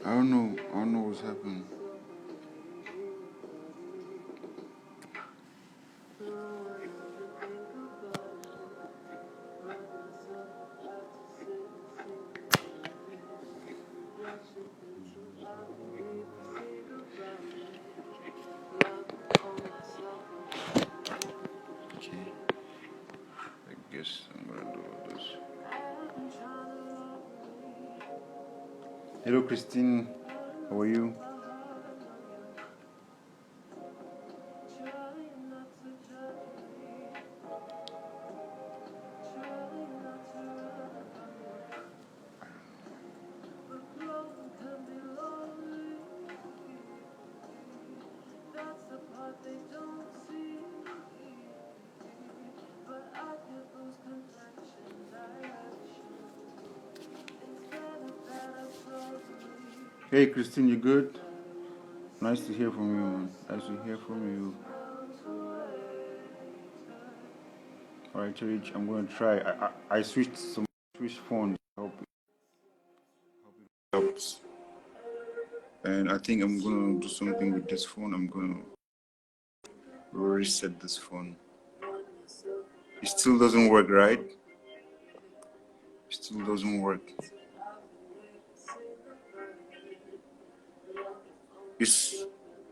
I don't know. I don't know what's happening. Okay. I guess I'm gonna do this. Hello, Christine. How are you? Hey, Christine, you good? Nice to hear from you, man. Nice to hear from you. All right, Rich, I'm gonna try. I switched phones. I hope it helps. And I think I'm gonna do something with this phone. I'm gonna reset this phone. It still doesn't work, right? It still doesn't work. It's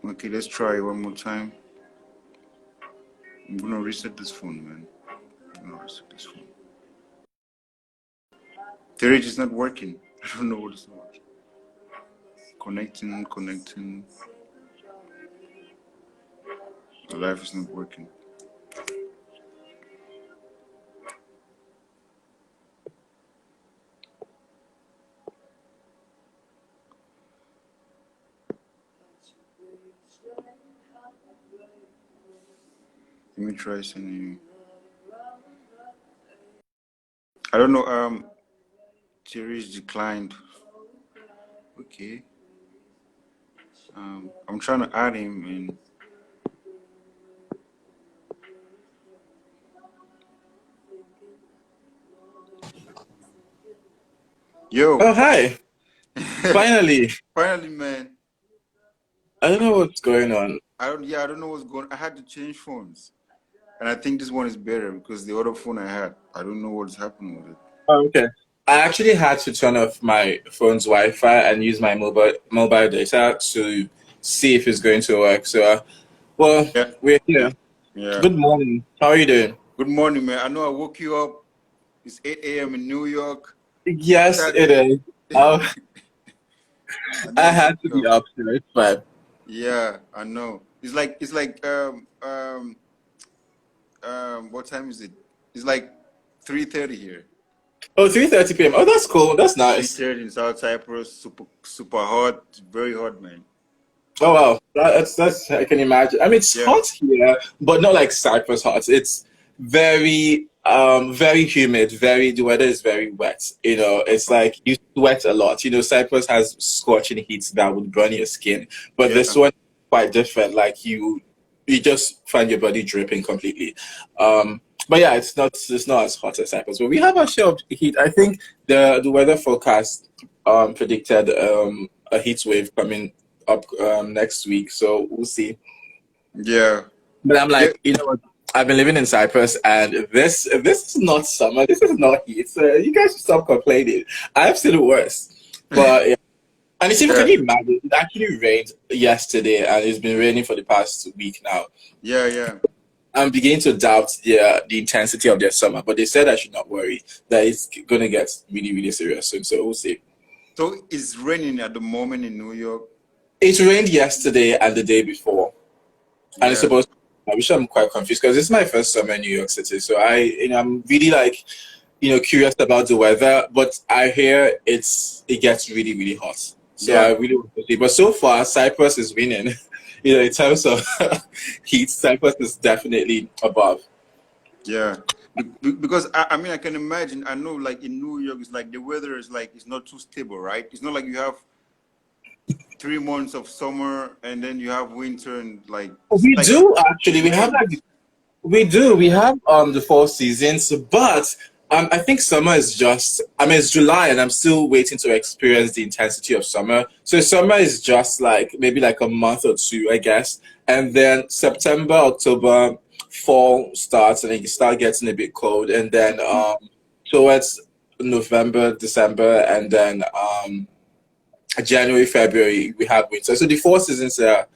okay. Let's try one more time. I'm gonna reset this phone, man. I'm gonna reset this phone. The rate is not working. I don't know what is not working. Connecting. The life is not working. Let me try sending. I don't know. Series declined. Okay. I'm trying to add him in. Oh, Yo. hi. Finally. Finally, man. I don't know what's going on. I don't know what's going. I had to change phones, and I think this one is better because the other phone I had, I don't know what's happening with it. Oh, okay. I actually had to turn off my phone's Wi-Fi and use my mobile data to see if it's going to work. So, well, Yeah, we're yeah, here. yeah. Good morning. How are you doing? Good morning, man. I know I woke you up. It's 8 a.m. in New York. Yes, it Saturday. is. Oh, I know I I woke had to you be up. up to it, but Yeah, I know. What time is it? It's like 3:30 here. oh, 3:30 p.m. Oh, that's cool. That's nice. 3:30 in South Cyprus. Super hot. Very hot, man. Oh wow, that's I can imagine. I mean, it's Yeah, hot here, but not like Cyprus hot. It's very humid. The weather is very wet. You know, it's like you sweat a lot. You know, Cyprus has scorching heat that would burn your skin, but this yeah, one is quite different. Like you just find your body dripping completely. But yeah, it's not as hot as Cyprus, but we have our share of heat. I think the weather forecast predicted a heat wave coming up next week, so we'll see. yeah, But I'm yeah. like, you know what? I've been living in Cyprus, and this is not summer. This is not heat. So you guys should stop complaining. I've seen it worse. But yeah. And it's even, can Yeah, you imagine? It actually rained yesterday, and it's been raining for the past week now. yeah. I'm beginning to doubt the intensity of their summer, but they said I should not worry that it's going to get really, really serious soon. So we'll see. So it's raining at the moment in New York. It rained yesterday and the day before. And it's Yeah, supposed to, which I'm quite confused because it's my first summer in New York City. So I'm really like, curious about the weather, but I hear it gets really, really hot. So I yeah, really want to see. But so far, Cyprus is winning. In terms of heat, Cyprus is definitely above. yeah. Because I mean, I can imagine. I know, like in New York, it's like the weather is like it's not too stable, right? It's not like you have 3 months of summer and then you have winter and like it's We like do actually. it We have depends. like we have the four seasons, but I think summer is just, I mean, it's July and I'm still waiting to experience the intensity of summer. So summer is just like maybe like a month or two, I guess. And then September, October, fall starts and then you start getting a bit cold. And then towards November, December, and then January, February, we have winter. So the four seasons are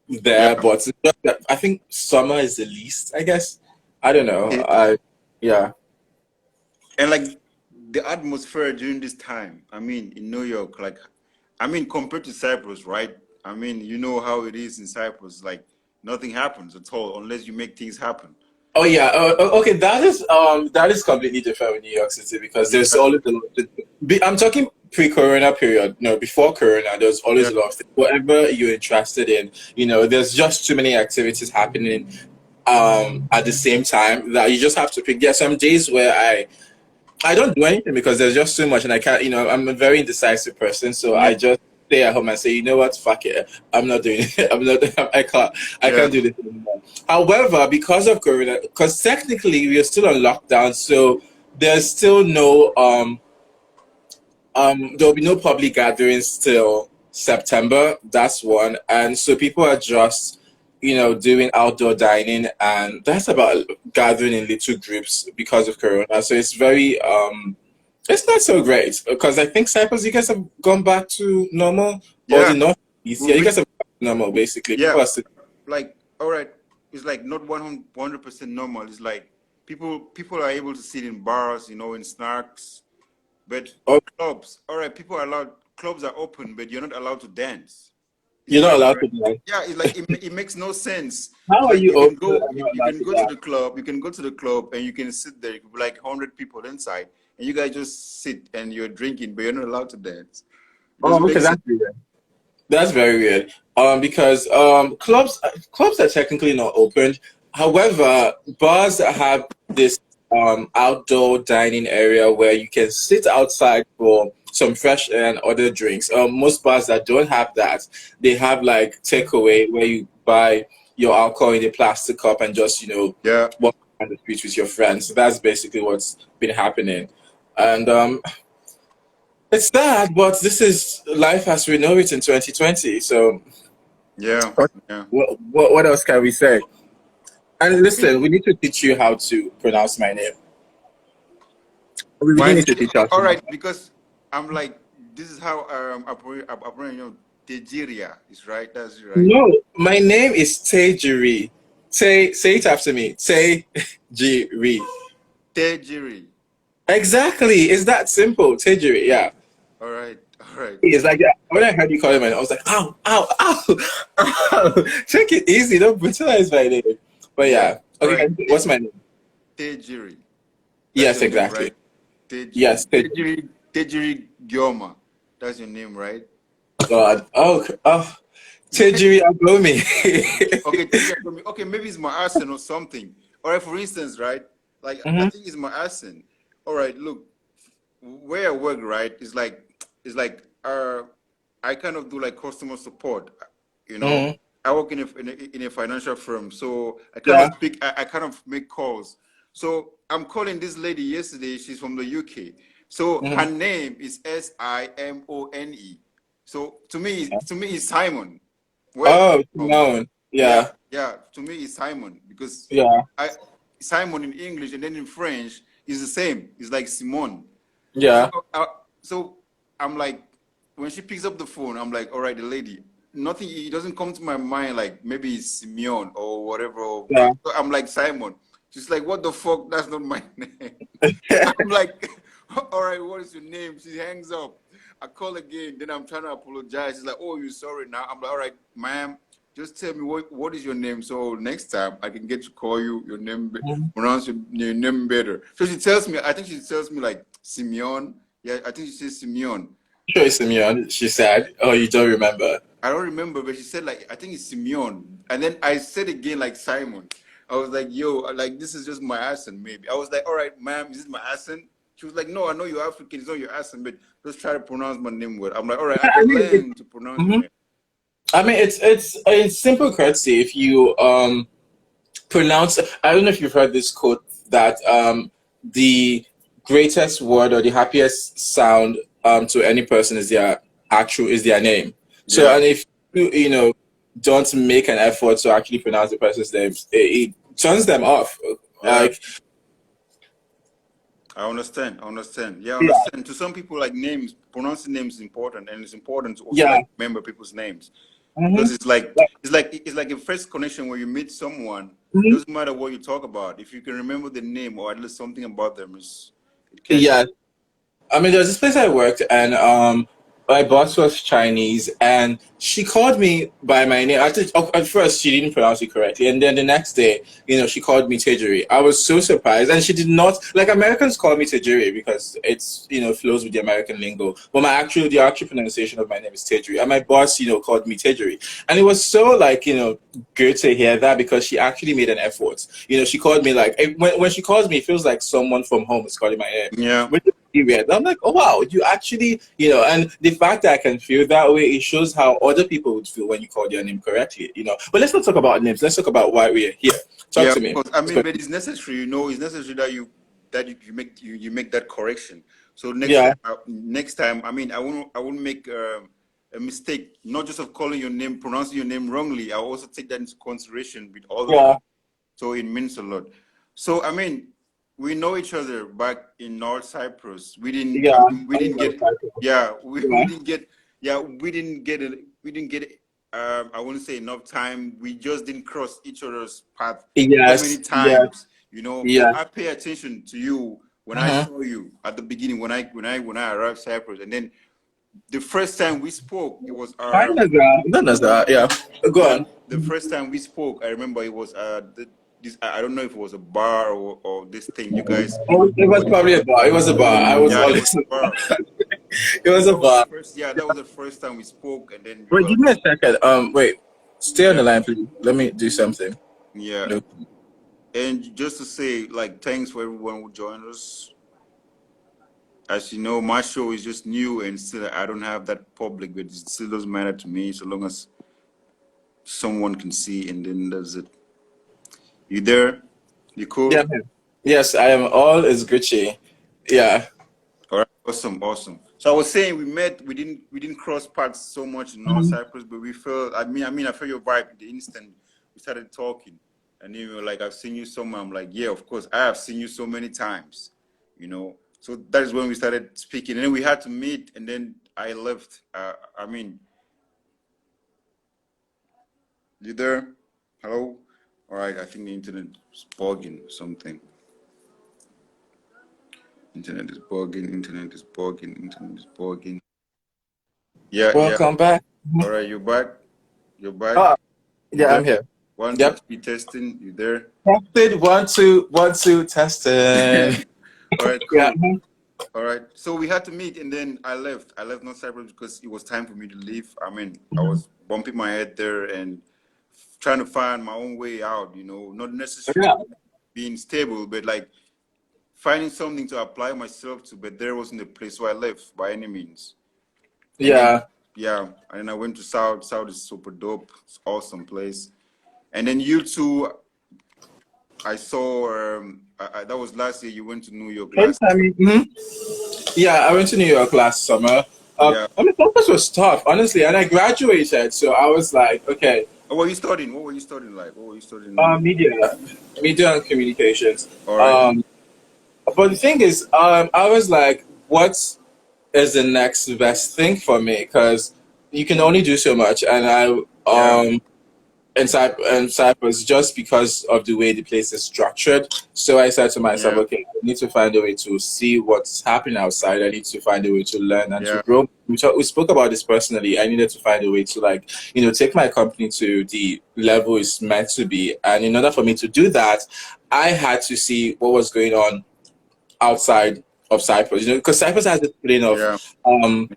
there, Yeah. but it's just that I think summer is the least, I guess. I don't know. Okay. Yeah. And like the atmosphere during this time, I mean, in New York, like, I mean, compared to Cyprus, right? I mean, you know how it is in Cyprus. Like, nothing happens at all unless you make things happen. Oh yeah. Okay. That is completely different with New York City because there's Yeah. always a lot. I'm talking pre-Corona period. No, before Corona, there's always Yeah. a lot of things. Whatever you're interested in, there's just too many activities happening at the same time that you just have to pick. There are some days where I don't do anything because there's just so much, and I can't. I'm a very indecisive person, so Yeah. I just stay at home and say, you know what, fuck it, I'm not doing it. I'm not. I Yeah. can't do this anymore. However, because of Corona, because technically we are still on lockdown, so there's still no there'll be no public gatherings till September. That's one, and so people are just doing outdoor dining, and that's about gathering in little groups because of Corona. So it's very it's not so great because I think Cyprus, you guys have gone back to normal, or the Yeah. Northeast. Yeah, We've you been, guys have gone back to normal basically. yeah. People are still. Like, all right, it's like not 100% normal. It's like people are able to sit in bars, in snacks, but Oh, clubs, all right, people are allowed. Clubs are open, but you're not allowed to dance. It's you're not crazy, allowed right? to do that. Yeah, it's like it makes no sense. How It's are like you you can open go and you, not you allowed can to go to dance? the club, and you can sit there. You can be like 100 people inside, and you guys just sit and you're drinking, but you're not allowed to dance. It doesn't Oh, okay, make sense. that's weird. That's very weird. Because clubs are technically not open. However, bars have this outdoor dining area where you can sit outside for some fresh air and other drinks. Most bars that don't have that, they have like takeaway where you buy your alcohol in a plastic cup and just Yeah, walk on the streets with your friends. So that's basically what's been happening, and it's sad, but this is life as we know it in 2020. So yeah, yeah. what else can we say? And I mean, listen, we need to teach you how to pronounce my name. We my really name. need to teach you how to All pronounce. right, because I'm like, this is how Tejiria is right. That's it, right. No, my name is Tejiri. Say it after me. Tejiri. Tejiri. Exactly. It's that simple. Tejiri. Yeah. All right, all right. It's like that. When I heard you call him, I was like, ow, ow, ow, ow. Take it easy. Don't brutalize my name. But Yeah, yeah. all Okay. right. What's my name? Tejiri. That's Yes, your name, exactly. right? Tejiri. Yes, Tejiri. Tejiri Gyoma. That's your name, right? God. Oh, Tejiria Ghomi. Okay, Tejiri Gyoma. Okay, maybe it's my accent or something. All right, for instance, right? Like, I Hmm. think it's my accent. All right, look, where I work, right, is like I kind of do like customer support, you know. Hmm. I work in a financial firm, so I kind of Yeah. speak. I kind of make calls. So I'm calling this lady yesterday. She's from the UK. So Hmm. her name is Simone. So to me, it's Simon. Where I Oh, come from. known. Yeah, Yeah. yeah. To me, it's Simon because Yeah. I Simon in English and then in French is the same. It's like Simone. So, Yeah. so I'm like, when she picks up the phone, I'm like, all right, the lady. Nothing. It doesn't come to my mind like maybe it's Simeon or whatever. Yeah. So I'm like Simon. She's like, what the fuck? That's not my name. I'm like, all right, what is your name? She hangs up. I call again. Then I'm trying to apologize. She's like, oh, you're sorry now. I'm like, all right, ma'am, just tell me what is your name so next time I can get to call you your name, Mhm. pronounce your name better. So she tells me, I think she tells me like Simeon. Yeah, I think she says Simeon. Sure, it's Simeon, she said. Oh, you don't remember. I don't remember, but she said like I think it's Simeon. And then I said again like Simon. I was like, yo, like this is just my accent, maybe. I was like, all right, ma'am, is this my accent? She was like, no, I know you're African, it's not your accent, but just try to pronounce my name well. I'm like, all right, I Yeah, I can mean, learn to pronounce your mhm. name. I mean, it's simple courtesy if you pronounce. I don't know if you've heard this quote that the greatest word or the happiest sound to any person is their name. So, Yeah, and if you don't make an effort to actually pronounce the person's names, it turns them off. yeah. Like, I understand. I understand. Yeah, I yeah, understand. To some people, like names, pronouncing names is important, and it's important to also yeah, like remember people's names hmm because it's like like, a first connection where you meet someone. mhm. Doesn't matter what you talk about. If you can remember the name or at least something about them, it catches. Yeah. I mean, there's this place I worked, and my boss was Chinese, and she called me by my name. At first, she didn't pronounce it correctly, and then the next day, she called me Tejiria. I was so surprised, and she did not like Americans call me Tejiria because it's flows with the American lingo. But the actual pronunciation of my name is Tejiria, and my boss, called me Tejiria, and it was so like good to hear that because she actually made an effort. She called me like when she calls me, it feels like someone from home is calling my name. Yeah, Weird. I'm like, oh wow, you actually, and the fact that I can feel that way, it shows how other people would feel when you call their name correctly. But let's not talk about names. Let's talk about why we're here. Talk yeah. to me. Of course. I mean, but it's necessary. It's necessary that you make that correction. So Yeah, next time, I mean, I won't make a mistake. Not just of calling your name, pronouncing your name wrongly. I also take that into consideration with other yeah, words. So it means a lot. So I mean, we know each other back in North Cyprus. yeah. We didn't get, yeah, we Yeah. didn't get, yeah, we didn't get. I wouldn't say enough time. We just didn't cross each other's path so many Yes, yes, times, But yes. I pay attention to you when I Mm-hmm. saw you at the beginning when I arrived Cyprus, and then the first time we spoke, it was Fine as that. None as that. Yeah. Go on. the first time we spoke. I remember it was this. I don't know if it was a bar or this thing. You guys, It was probably a bar. It was a bar. I was yeah, it was always. a bar. It was a bar. Yeah, that was the first time we spoke, and then you Wait, were, give me a second. Wait. Stay on yeah, the line, please. Let me do something. yeah. No. And just to say, like, thanks for everyone who joined us. As you know, my show is just new, and still I don't have that public, but it still doesn't matter to me so long as someone can see, and then that's it. You there? You Yeah. cool? I'm here. Yes, I am. All is Gucci. Yeah. All right, awesome, awesome. So I was saying we didn't cross paths so much in North Cyprus, but we felt. I felt your vibe the instant we started talking, and you were like, "I've seen you somewhere." I'm like, "Yeah, of course, I have seen you so many times," So that is when we started speaking, and then we had to meet, and then I left. You there? Hello? All right, I think the internet is bugging or something. Internet is bugging. Internet is bugging. Internet is bugging. Yeah, yeah. Welcome back. All right, you're back. You're back. Oh, You yeah, there? I'm here. One, two, Yep. three, testing. You there? Tested 1 2 1 2 testing. All right, Yeah. cool. All right. So we had to meet, and then I left. I left North Cyprus because it was time for me to leave. I mean, I Mhm. was bumping my head there and trying to find my own way out. Not necessarily Yeah. being stable, but like finding something to apply myself to. But there wasn't a place, so I left by any means. And then, Yeah. yeah, and then I went to South. South is super dope. It's awesome place. And then you two, I saw. That was last year. You went to New York Hey, last. Sammy. Yeah, I went to New York last summer. Yeah. I mean, campus was tough, honestly, and I graduated, so I was like, okay, What were you studying? What were you studying like? What were you studying in New York? media and communications. All right. Um, but the thing is, I was like, what is the next best thing for me? Because you can only do so much, and Yeah. in Cyprus just because of the way the place is structured. So I said to myself, Yeah. okay, I need to find a way to see what's happening outside. I need to find a way to learn and to Yeah. grow. We spoke about this personally. I needed to find a way to take my company to the level it's meant to be. And in order for me to do that, I had to see what was going on outside of Cyprus. Because Cyprus has this feeling of Yeah. um,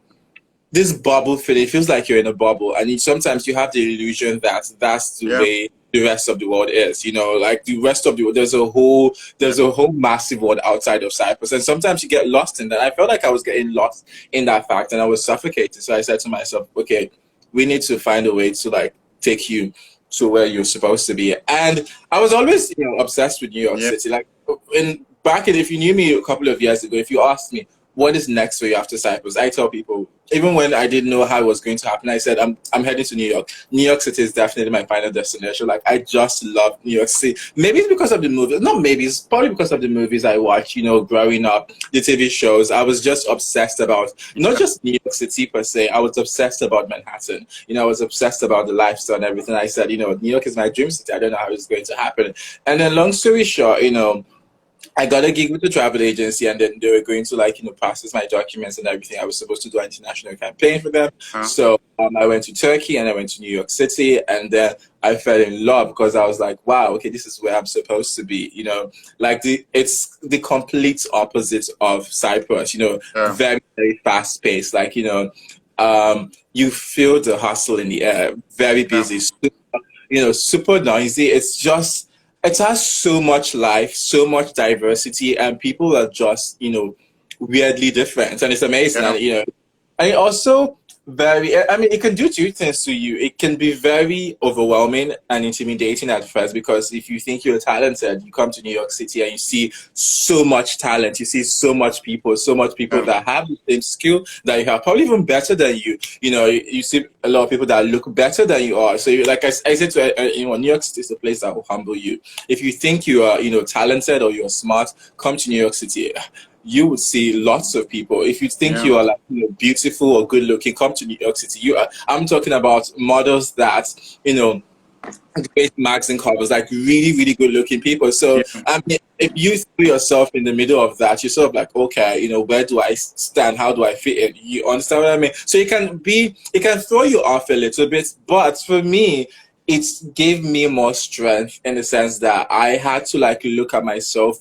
this bubble feeling. It feels like you're in a bubble, and sometimes you have the illusion that that's the Yeah. way the rest of the world is. Like the rest of the world, Yeah. there's a whole massive world outside of Cyprus, and sometimes you get lost in that. I felt like I was getting lost in that fact, and I was suffocated. So I said to myself, okay, we need to find a way to take you to where you're supposed to be. And I was always obsessed with New York Yeah. City. Like in back in, if you knew me a couple of years ago, if you asked me what is next for you after Cyprus, I tell people, even when I didn't know how it was going to happen, I said I'm heading to New York. New York City is definitely my final destination. Like, I just love New York City. Maybe it's because of the movies. Not maybe, it's probably because of the movies I watched, growing up, the TV shows. I was just obsessed about not Yeah. just New York City per se. I was obsessed about Manhattan. I was obsessed about the lifestyle and everything. I said, New York is my dream city. I don't know how it's going to happen. And then long story short, I got a gig with the travel agency, and then they were going to process my documents and everything. I was supposed to do an international campaign for them. Huh? So I went to Turkey and I went to New York City, and then I fell in love because I was like, wow, okay, this is where I'm supposed to be. It's the complete opposite of Cyprus. Yeah. Very, very fast paced. You feel the hustle in the air. Very Yeah. busy. Super noisy. It has so much life, so much diversity, and people are just, weirdly different. And it's amazing. Yeah. And it also it can do two things to you. It can be very overwhelming and intimidating at first, because if you think you're talented, you come to New York City and you see so much talent, you see so much people Yeah. that have the same skill that you have, probably even better than you. You see a lot of people that look better than you are. So like I said to New York City is a place that will humble you. If you think you are, talented or you're smart, come to New York City. You would see lots of people. If you think Yeah. you are beautiful or good looking, come to New York City. I'm talking about models that great magazine covers, like really, really good looking people. So Yeah. I mean, if you throw yourself in the middle of that, you're sort of like, okay, where do I stand? How do I fit in? You understand what I mean? So it can throw you off a little bit, but for me, it gave me more strength in the sense that I had to look at myself,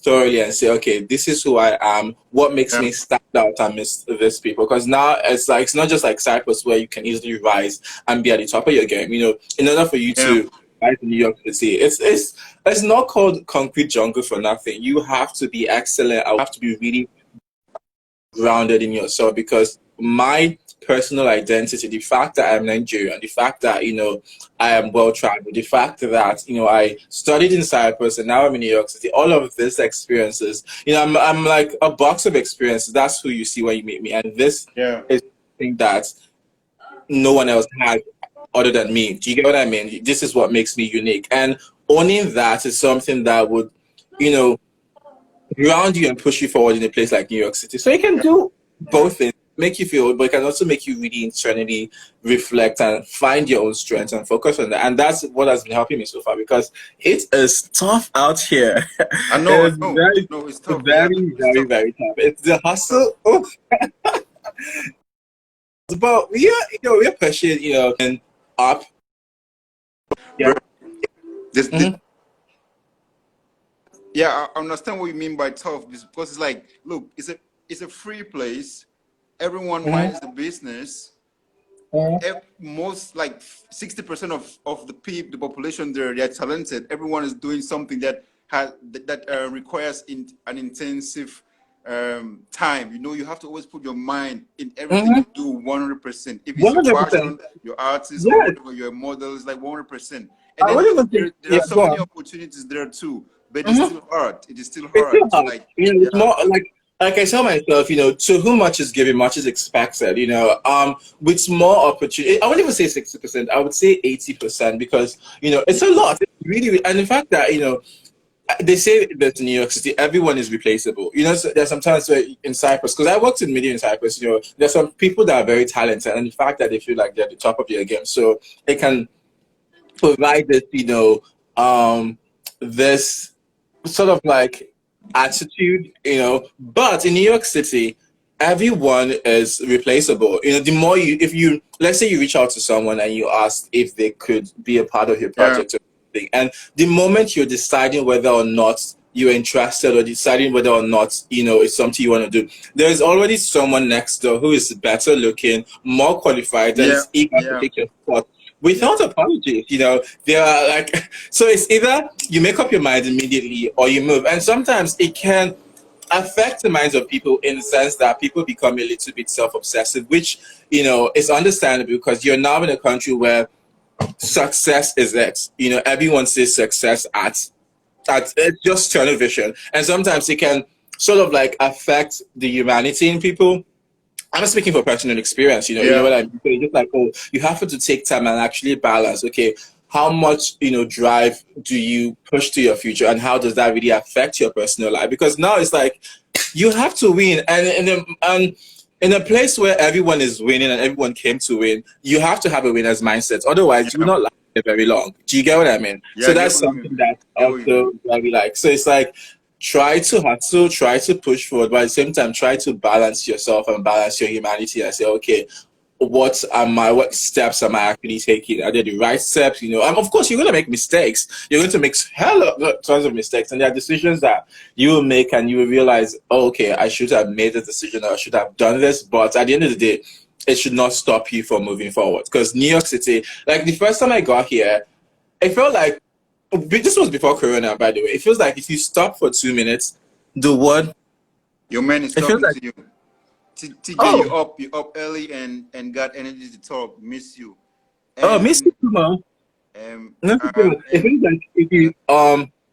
thoroughly and say, okay, this is who I am. What makes Yeah. me stand out amidst these people? Because now it's not just like Cyprus where you can easily rise and be at the top of your game. In order for you Yeah. to rise in New York City, it's not called concrete jungle for nothing. You have to be excellent. I have to be really grounded in yourself, because my personal identity, the fact that I'm Nigerian, the fact that I am well traveled, the fact that I studied in Cyprus and now I'm in New York City, all of these experiences, I'm like a box of experiences. That's who you see when you meet me, and this Yeah. is something that no one else has other than me. Do you get what I mean? This is what makes me unique, and owning that is something that would you know ground you and push you forward in a place like New York City. So you can do both things, make you feel, but it can also make you really internally reflect and find your own strengths and focus on that. And that's what has been helping me so far, because it is tough out here. I It know. I is know. very, No, it's tough. Yeah. very, It's very, tough. very tough. It's the Tough. hustle. Oh, but we're pushing, and up. Yeah. Very. This, Mhm. yeah, I understand what you mean by tough, because it's like, look, it's a free place. Everyone Mhm. minds the business. Mhm. Most, like 60% of the population there, they're talented. Everyone is doing something that requires an intensive time. You have to always put your mind in everything Mhm. you do 100%. If it's your 100%. passion, your artist, or Yes. whatever, you're a model, it's like 100%. And I then wouldn't even think, there yeah, are so go many on. opportunities there too, but it's Mhm. still hard. It is still It's still hard to, hard. like, It's yeah, more like I tell myself, to whom much is given, much is expected. With more opportunity, I wouldn't even say 60%. I would say 80%, because it's a lot. It's really, and the fact that they say that in New York City, everyone is replaceable. So there's sometimes where in Cyprus, because I worked in media in Cyprus. There's some people that are very talented, and the fact that they feel like they're at the top of their game, so it can provide this, this sort of like attitude, But in New York City, everyone is replaceable. The more if you, let's say you reach out to someone and you ask if they could be a part of your yeah, project or something, and the moment you're deciding whether or not you're interested, or deciding whether or not it's something you want to do, there is already someone next door who is better looking, more qualified, and yeah, is eager to yeah, take your spot yeah, without apologies. They are like, so it's either you make up your mind immediately or you move. And sometimes it can affect the minds of people in the sense that people become a little bit self-obsessive, which, is understandable, because you're now in a country where success is it. Everyone says success at It's just tunnel vision, and sometimes it can sort of like affect the humanity in people. I'm not speaking for personal experience, you know Yeah. what I mean? So it's just like, oh, you have to take time and actually balance. Okay, how much drive do you push to your future, and how does that really affect your personal life? Because now it's like you have to win, and in a place where everyone is winning and everyone came to win, you have to have a winner's mindset. Otherwise, you will Yeah. not last very long. Do you get what I mean? Yeah, So I get that's what you mean. something that Get what you mean. also really like. So it's like try to hustle, try to push forward, but at the same time, try to balance yourself and balance your humanity and say, okay, what steps am I actually taking? Are they the right steps? Of course you're gonna make mistakes. You're going to make tons of mistakes, and there are decisions that you will make, and you will realize, oh, okay, I should have made this decision, or I should have done this. But at the end of the day, it should not stop you from moving forward. Because New York City, like the first time I got here, it felt like this was before Corona, by the way. It feels like if you stop for 2 minutes, the word Your man is it feels talking like, to you. TJ, oh, you up early and got energy to talk. Miss you. oh, Mr. And Kuma. um No, it and feels like if you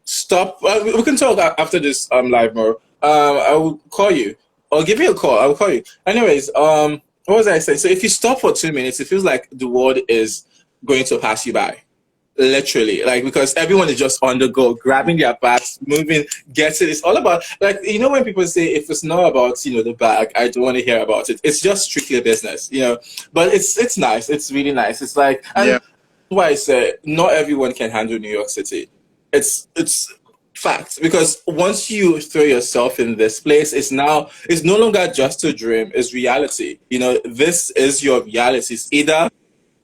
stop, we can talk after this live more. I will call you or give you a call. I will call you. Anyways, what was I saying? So if you stop for 2 minutes, it feels like the world is going to pass you by. Literally, like because everyone is just on the go, grabbing their bags, moving, getting. It's all about like when people say if it's not about the bag, I don't want to hear about it. It's just strictly a business. But it's nice. It's really nice. It's like yeah, and why I say not everyone can handle New York City. It's fact because once you throw yourself in this place, it's no longer just a dream. It's reality. This is your reality. It's either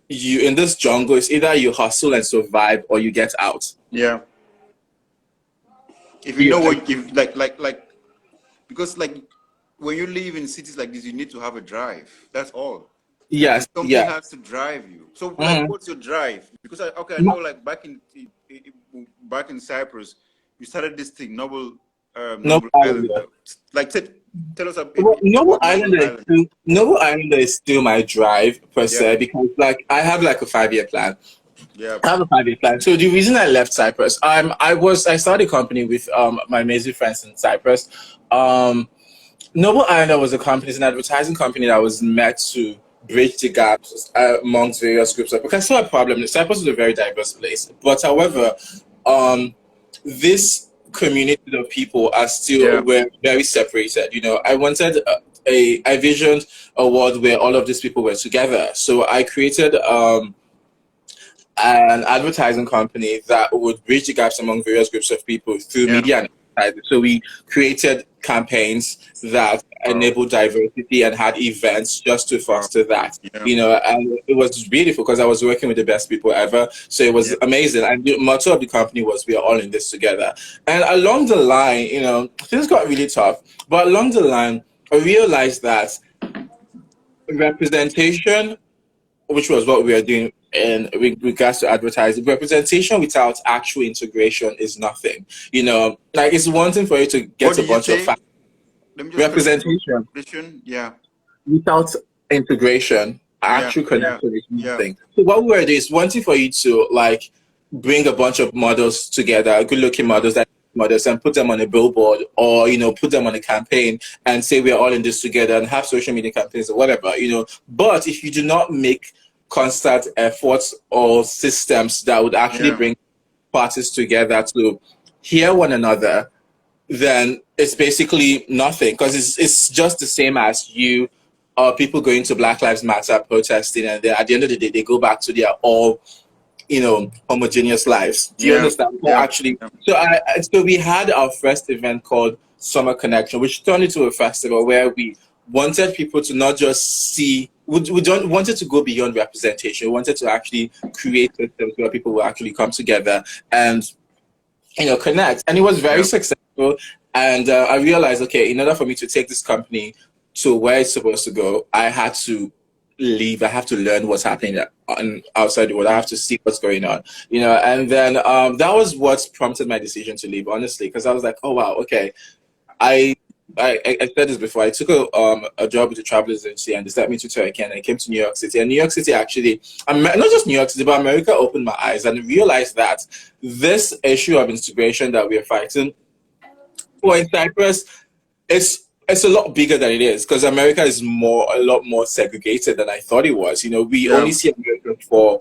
you in this jungle. It's either you hustle and survive or you get out. yeah. If you You know like what if like because like when you live in cities like this, you need to have a drive. That's all. yes, Something yeah. has to drive you. So like, Mhm. what's your drive? Because I know like back in Cyprus, you started this thing, Noble Noble Island. Island. Like tell us a Well, bit Noble about Noble Islander is Island. still Noble Islander is still my drive per Yeah, se because like I have like a 5 year plan. yeah, I have a 5 year plan. So the reason I left Cyprus, I started a company with my amazing friends in Cyprus. Um, Noble Islander was a company, it's an advertising company that was meant to bridge the gaps amongst various groups. Because I saw a problem. Cyprus is a very diverse place, but however, um, this community of people are still yeah. were very separated. I visioned a world where all of these people were together. So I created an advertising company that would bridge the gaps among various groups of people through Yeah. media and advertising. So we created campaigns that Wow. enabled diversity and had events just to Wow. foster that. Yeah. And it was beautiful because I was working with the best people ever. So it was Yeah. amazing. And the motto of the company was we are all in this together. And along the line, things got really tough. But along the line, I realized that representation, which was what we are doing in regards to advertising. Representation without actual integration is nothing. Like it's one thing for you to What get a did you bunch of say? Let me just correct you. representation Vision. Yeah. without integration, Yeah. actual Yeah. connection is Yeah. nothing. So what we were doing is one thing for you to like bring a bunch of models together, good looking Wow. models and put them on a billboard or put them on a campaign and say we're all in this together and have social media campaigns or whatever. But if you do not make constant efforts or systems that would actually Yeah. bring parties together to hear one another, then it's basically nothing because it's just the same as you people going to Black Lives Matter protesting, and then at the end of the day they go back to their all homogeneous lives. Do you Yeah. understand? Well, Yeah. actually, Yeah. so we had our first event called Summer Connection, which turned into a festival where we wanted people to not just see. We don't wanted to go beyond representation. We wanted to actually create systems where people will actually come together and connect. And it was very Yeah. successful. And I realized, okay, in order for me to take this company to where it's supposed to go, I had to leave. I have to learn what's happening outside the world. I have to see what's going on, And then that was what prompted my decision to leave, honestly, because I was like, oh wow, okay, I I said this before. I took a job with a travel agency, and they sent me to Turkey, and I came to New York City. And New York City actually, not just New York City, but America opened my eyes and realized that this issue of integration that we are fighting for in Cyprus, it's a lot bigger than it is because America is a lot more segregated than I thought it was. You know, we Yeah. only see America for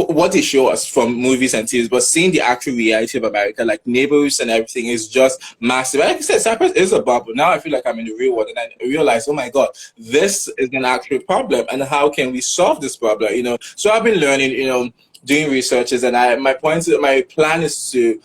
what they show us from movies and TVs, but seeing the actual reality of America, like neighborhoods and everything, is just massive. Like I said, Cyprus is a bubble. Now I feel like I'm in the real world, and I realize, oh my God, this is an actual problem, and how can we solve this problem? You know, so I've been learning, doing researches, and my plan is to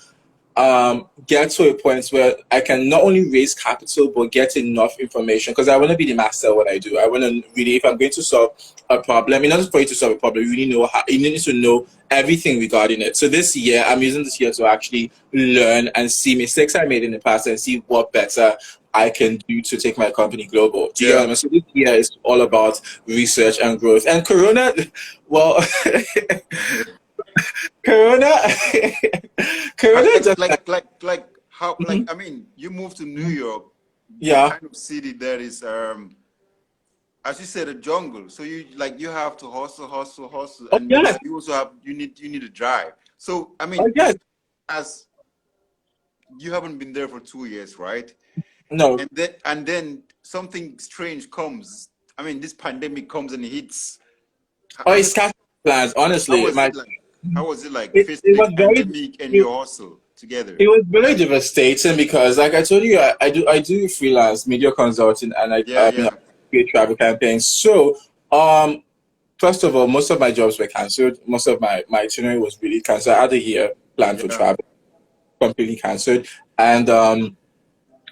get to a point where I can not only raise capital but get enough information because I want to be the master of what I do. I want to really, if I'm going to solve a problem, in order for you to solve a problem, you really know how you need to know everything regarding it. So this year, I'm using this year to actually learn and see mistakes I made in the past and see what better I can do to take my company global. Do you get what I Yeah. mean? So this year is all about research and growth. And Corona, well, Corona, Corona just How Mhm. I mean, you moved to New York, the Yeah. kind of city that is as you said, a jungle. So you have to hustle, Oh and yes. you also have you need to drive. So I Oh mean, yes. as you haven't been there for 2 years, right? No. And then something strange comes. I mean, this pandemic comes and hits. Oh, I mean, it's scattered plans. how Honestly, was it like? How was it like facing it the was pandemic and it, your hustle together? it was very devastating because, like I told you, I do freelance media consulting, and Yeah, I yeah, create travel campaigns. So, um, first of all, most of my jobs were cancelled. Most of my itinerary was really cancelled. I had a year planned for yeah, travel, completely cancelled, and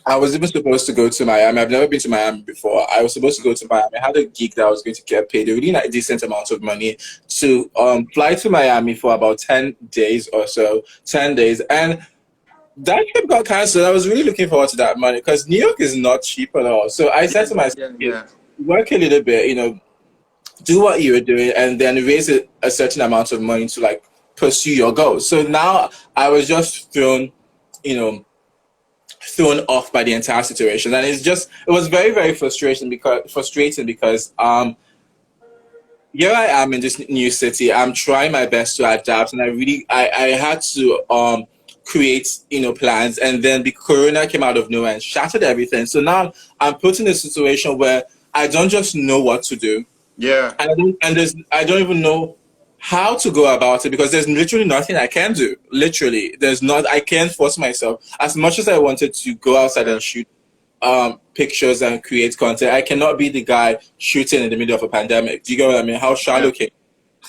I was even supposed to go to Miami. I've never been to Miami before. I was supposed to go to Miami. I had a gig that I was going to get paid a really decent amount of money to fly to Miami for about 10 days or so, 10 days. And that trip got canceled. I was really looking forward to that money because New York is not cheap at all. So I yeah, said to myself, yeah, okay, yeah. work a little bit, do what you were doing and then raise a certain amount of money to like pursue your goals. So now I was just you know, thrown off by the entire situation, and it was very frustrating because here I am in this new city. I'm trying my best to adapt, and I had to create plans, and then the corona came out of nowhere and shattered everything. So now I'm put in a situation where I don't just know what to do, Yeah, and I don't even know how to go about it because there's literally nothing I can do. Literally, there's not. I can't force myself as much as I wanted to go outside yeah, and shoot pictures and create content. I cannot be the guy shooting in the middle of a pandemic. Do you get what I mean? How yeah, shallow can.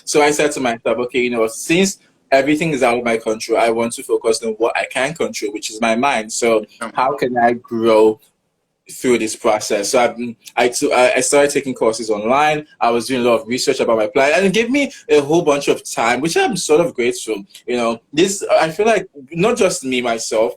So I said to myself, okay, since everything is out of my control, I want to focus on what I can control, which is my mind. So how can I grow through this process? So I started taking courses online. I was doing a lot of research about my plan, and it gave me a whole bunch of time, which I'm sort of grateful. This I feel like not just me myself.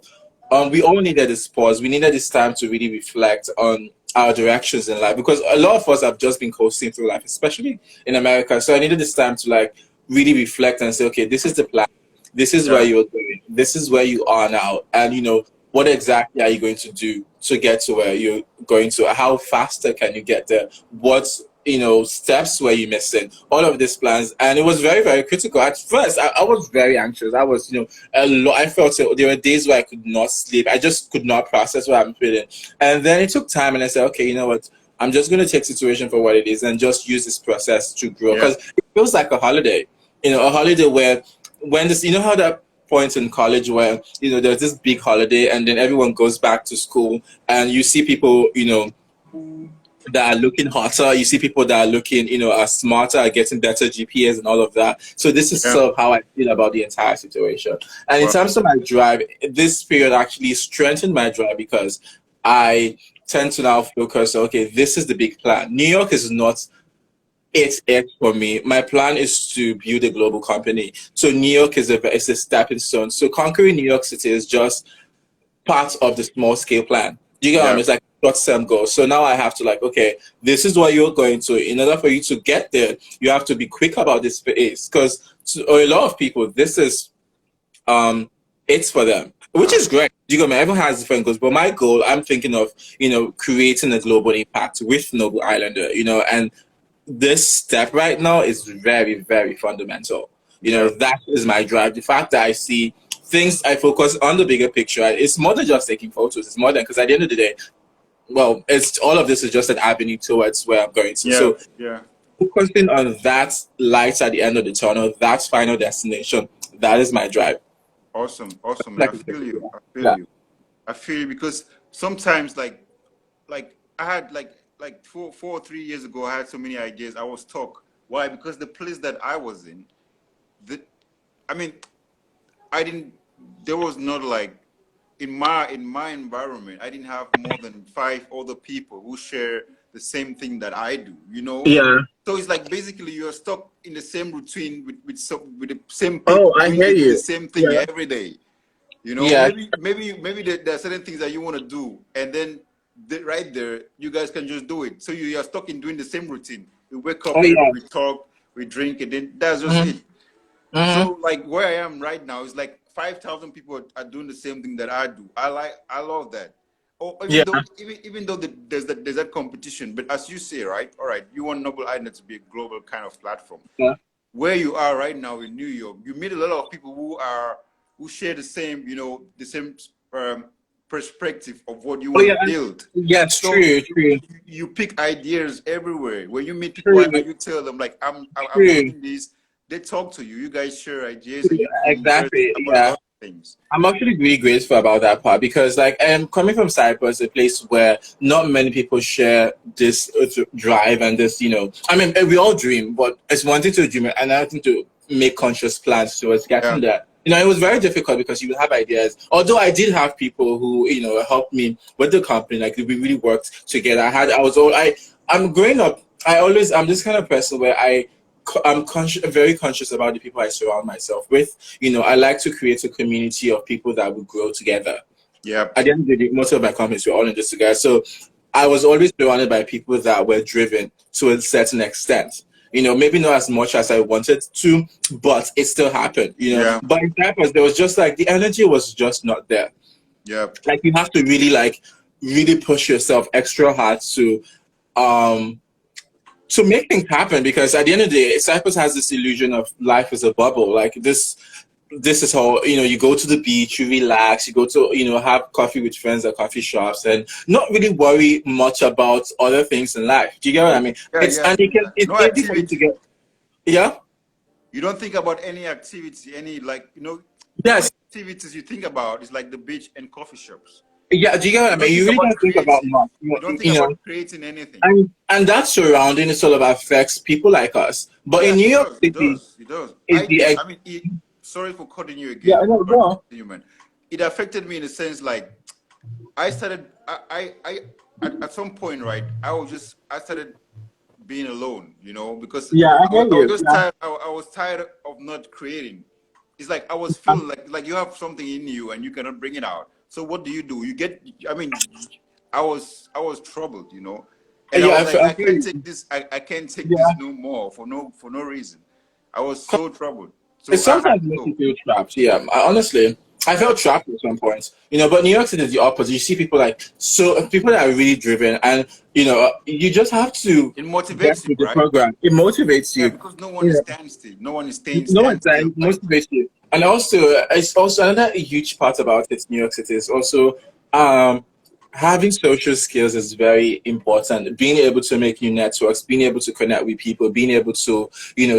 We all needed this pause. We needed this time to really reflect on our directions in life because a lot of us have just been coasting through life, especially in America. So I needed this time to like really reflect and say, okay, this is the plan. This is where yeah, you're going. This is where you are now. And what exactly are you going to do to get to where you're going to? How faster can you get there? What steps were you missing? All of these plans, and it was very, very critical. At first, I was very anxious. I was, a lot. I felt there were days where I could not sleep. I just could not process what I'm feeling. And then it took time, and I said, okay, you know what? I'm just going to take situation for what it is and just use this process to grow yeah, because it feels like a holiday. A holiday where when this, how that point in college where there's this big holiday and then everyone goes back to school and you see people that are looking hotter. You see people that are looking, are smarter, are getting better GPAs and all of that. So this is yeah. sort of how I feel about the entire situation. And in Well, terms of my drive, this period actually strengthened my drive because I tend to now focus, okay, this is the big plan. New York is not it for me. My plan is to build a global company. So New York is a stepping stone. So conquering New York City is just part of the small scale plan. Do you get what I mean? yeah, It's like short term goal. So now I have to like, okay, this is what you're going to. In order for you to get there, you have to be quick about this pace because to a lot of people, this is um it's for them, which is great. You know, everyone has different goals, but my goal, I'm thinking of, creating a global impact with Noble Islander, and this step right now is very, very fundamental. Yeah. That is my drive. The fact that I see things, I focus on the bigger picture. It's more than just taking photos. It's more than, because at the end of the day, well, it's all of this is just an avenue towards where I'm going to. Yeah. So Yeah. focusing on that light at the end of the tunnel, that final destination, that is my drive. Awesome. Awesome. Man. Like, I feel you. I feel yeah. you. I feel you because sometimes like I had like 3 years ago I had so many ideas. I was stuck. Why? Because the place that I was in, the I mean, I didn't there was not like in my environment, I didn't have more than five other people who share the same thing that I do, Yeah. So it's like basically you're stuck in the same routine with the same Oh, people I doing hear the you. same thing Yeah. every day. Yeah. Maybe there are certain things that you want to do, and then right there, you guys can just do it. So you are stuck in doing the same routine. We wake Oh, up, yeah. we talk, we drink, and then that's just Mm-hmm. it. Mm-hmm. So like where I am right now is like 5,000 people are doing the same thing that I do. I love that. Or Yeah. even though there's that competition, but as you say, right? All right, you want Noble Island to be a global kind of platform. Yeah. Where you are right now in New York, you meet a lot of people who share the same, the same um, perspective of what you Oh, want yeah. to build. Yes, So true, true, you pick ideas everywhere. When you meet people true, and you tell them like I'm true. doing this, they talk to you. You guys share ideas and you converse Exactly. about a Yeah. lot of things. I'm actually really grateful about that part because, like, coming from Cyprus, a place where not many people share this drive and this, I mean, we all dream, but it's one thing to dream and another thing to make conscious plans towards Yeah, getting there. It was very difficult because you would have ideas. Although I did have people who, helped me with the company, like we really worked together. I'm growing up. I'm this kind of person where I'm very conscious about the people I surround myself with. I like to create a community of people that will grow together. yeah, At the end of the day, most of my companies were all in this together. So I was always surrounded by people that were driven to a certain extent. Maybe not as much as I wanted to, but it still happened. yeah, But in Cyprus, there was just like the energy was just not there. yeah, Like you have to really push yourself extra hard to make things happen, because at the end of the day, Cyprus has this illusion of life is a bubble. Like this is how, you go to the beach, you relax, you go to, have coffee with friends at coffee shops and not really worry much about other things in life. Do you get what I mean? yeah, It's, yeah. and it's No easy for you to activity. get, yeah? You don't think about any activity, the only Yes. activities you think about is like the beach and coffee shops. Yeah, do you get what I You don't mean? You think really about don't think about creating. much, You don't think you know, about creating anything. and that surrounding it sort of affects people like us. But Yeah, in New it York does. It City, does. It does. is the, Sorry for cutting you yeah, again. I know, Sorry go for on. cutting you, man. It affected me in a sense like I started. At some point, right? I started being alone. Because Yeah, I hear I was you. just Yeah. tired. I was tired of not creating. It's like I was feeling like you have something in you and you cannot bring it out. So what do? You get. I mean, I was troubled. And I Yeah, was like, I I hear can't you. take this. I can't take Yeah. this no more for no reason. I was so troubled. It So I had sometimes to makes you go. feel trapped. Yeah, honestly, I felt trapped at some points. But New York City is the opposite. You see people people that are really driven, and you just have to It get motivates you, with the right? program. It motivates Yeah, you. because no one is Yeah, standstill. No one is staying no one standstill. time motivates you, and also it's also another huge part about it. New York City is also um, having social skills is very important. Being able to make new networks, being able to connect with people, being able to